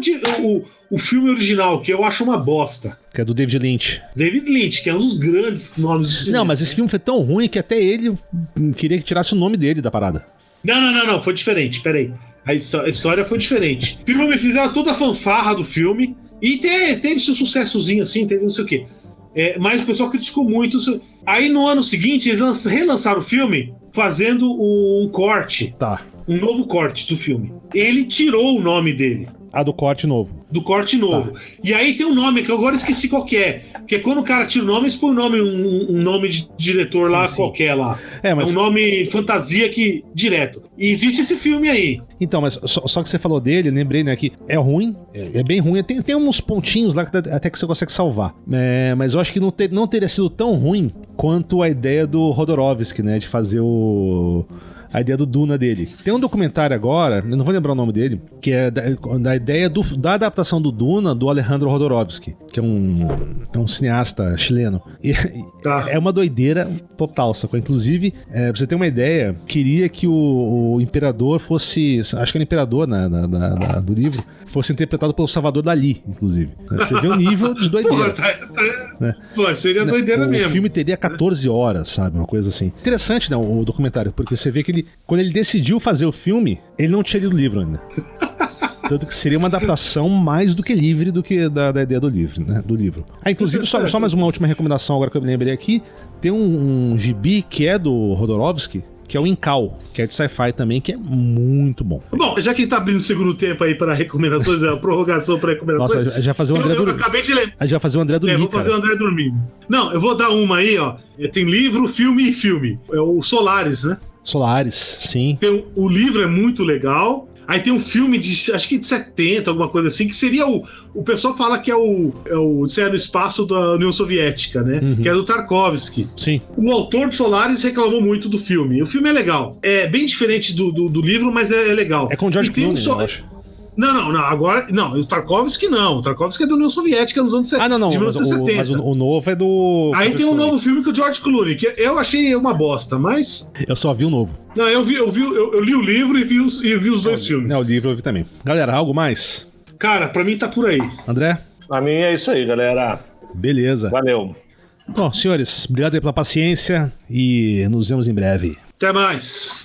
o filme original, que eu acho uma bosta. Que é do David Lynch. David Lynch, que é um dos grandes nomes do cinema. Não, mas esse filme foi tão ruim que até ele queria que tirasse o nome dele da parada. Não, foi diferente, peraí. A história foi diferente. O filme fizeram toda a fanfarra do filme e teve seu sucessozinho assim, teve não sei o quê. Mas o pessoal criticou muito. Aí no ano seguinte, eles relançaram o filme fazendo um corte. Tá. Um novo corte do filme. Ele tirou o nome dele. Do corte novo. Do corte novo. Tá. E aí tem um nome que eu agora esqueci qual que é. Que é quando o cara tira o nome, eles põem um nome de diretor lá, qualquer lá. Mas... É um nome fantasia direto. E existe esse filme aí. Então, mas só que você falou dele, lembrei, né, que é ruim, é bem ruim. Tem uns pontinhos lá que até que você consegue salvar. Mas eu acho que não teria sido tão ruim quanto a ideia do Rodorovsky, né, de fazer a ideia do Duna dele. Tem um documentário agora, eu não vou lembrar o nome dele, que é da ideia da adaptação do Duna do Alejandro Jodorowsky, que é um cineasta chileno. E é uma doideira total, sacou? Inclusive, pra você ter uma ideia, queria que o imperador fosse, acho que era o imperador do livro, fosse interpretado pelo Salvador Dalí, inclusive. Você vê o nível de doideira. Seria doideira mesmo. O filme teria 14 horas, sabe? Uma coisa assim. Interessante, né, o documentário, porque você vê que quando ele decidiu fazer o filme, ele não tinha lido o livro ainda. Tanto que seria uma adaptação mais do que livre do que da ideia do livro, né? Do livro. Inclusive, só mais uma última recomendação agora que eu me lembrei aqui. Tem um gibi que é do Jodorowsky, que é o Incal, que é de sci-fi também, que é muito bom. Bom, já que tá abrindo o segundo tempo aí para recomendações, a prorrogação para recomendações. Nossa, já fazer o André dormir. Eu acabei de lembrar. Já fazer o André dormir. Vou fazer o André dormir. Não, eu vou dar uma aí, ó. Tem livro, filme e filme. É o Solaris, né? Solaris, sim. O livro é muito legal. Aí tem um filme acho que de 70, alguma coisa assim, que seria o pessoal fala que é o no espaço da União Soviética, né? Uhum. Que é do Tarkovsky. Sim. O autor de Solaris reclamou muito do filme. O filme é legal. É bem diferente do livro, mas é legal. É com o George Clooney, eu acho. Não, agora. Não, o Tarkovsky não. O Tarkovsky é da União Soviética nos anos 70. Não, de mas 1970. o novo é do. Aí tem um novo filme com o George Clooney, que eu achei uma bosta, mas. Eu só vi o novo. Não, eu li o livro e vi os dois filmes. O livro eu vi também. Galera, algo mais? Cara, pra mim tá por aí. André? Pra mim é isso aí, galera. Beleza. Valeu. Bom, senhores, obrigado aí pela paciência e nos vemos em breve. Até mais.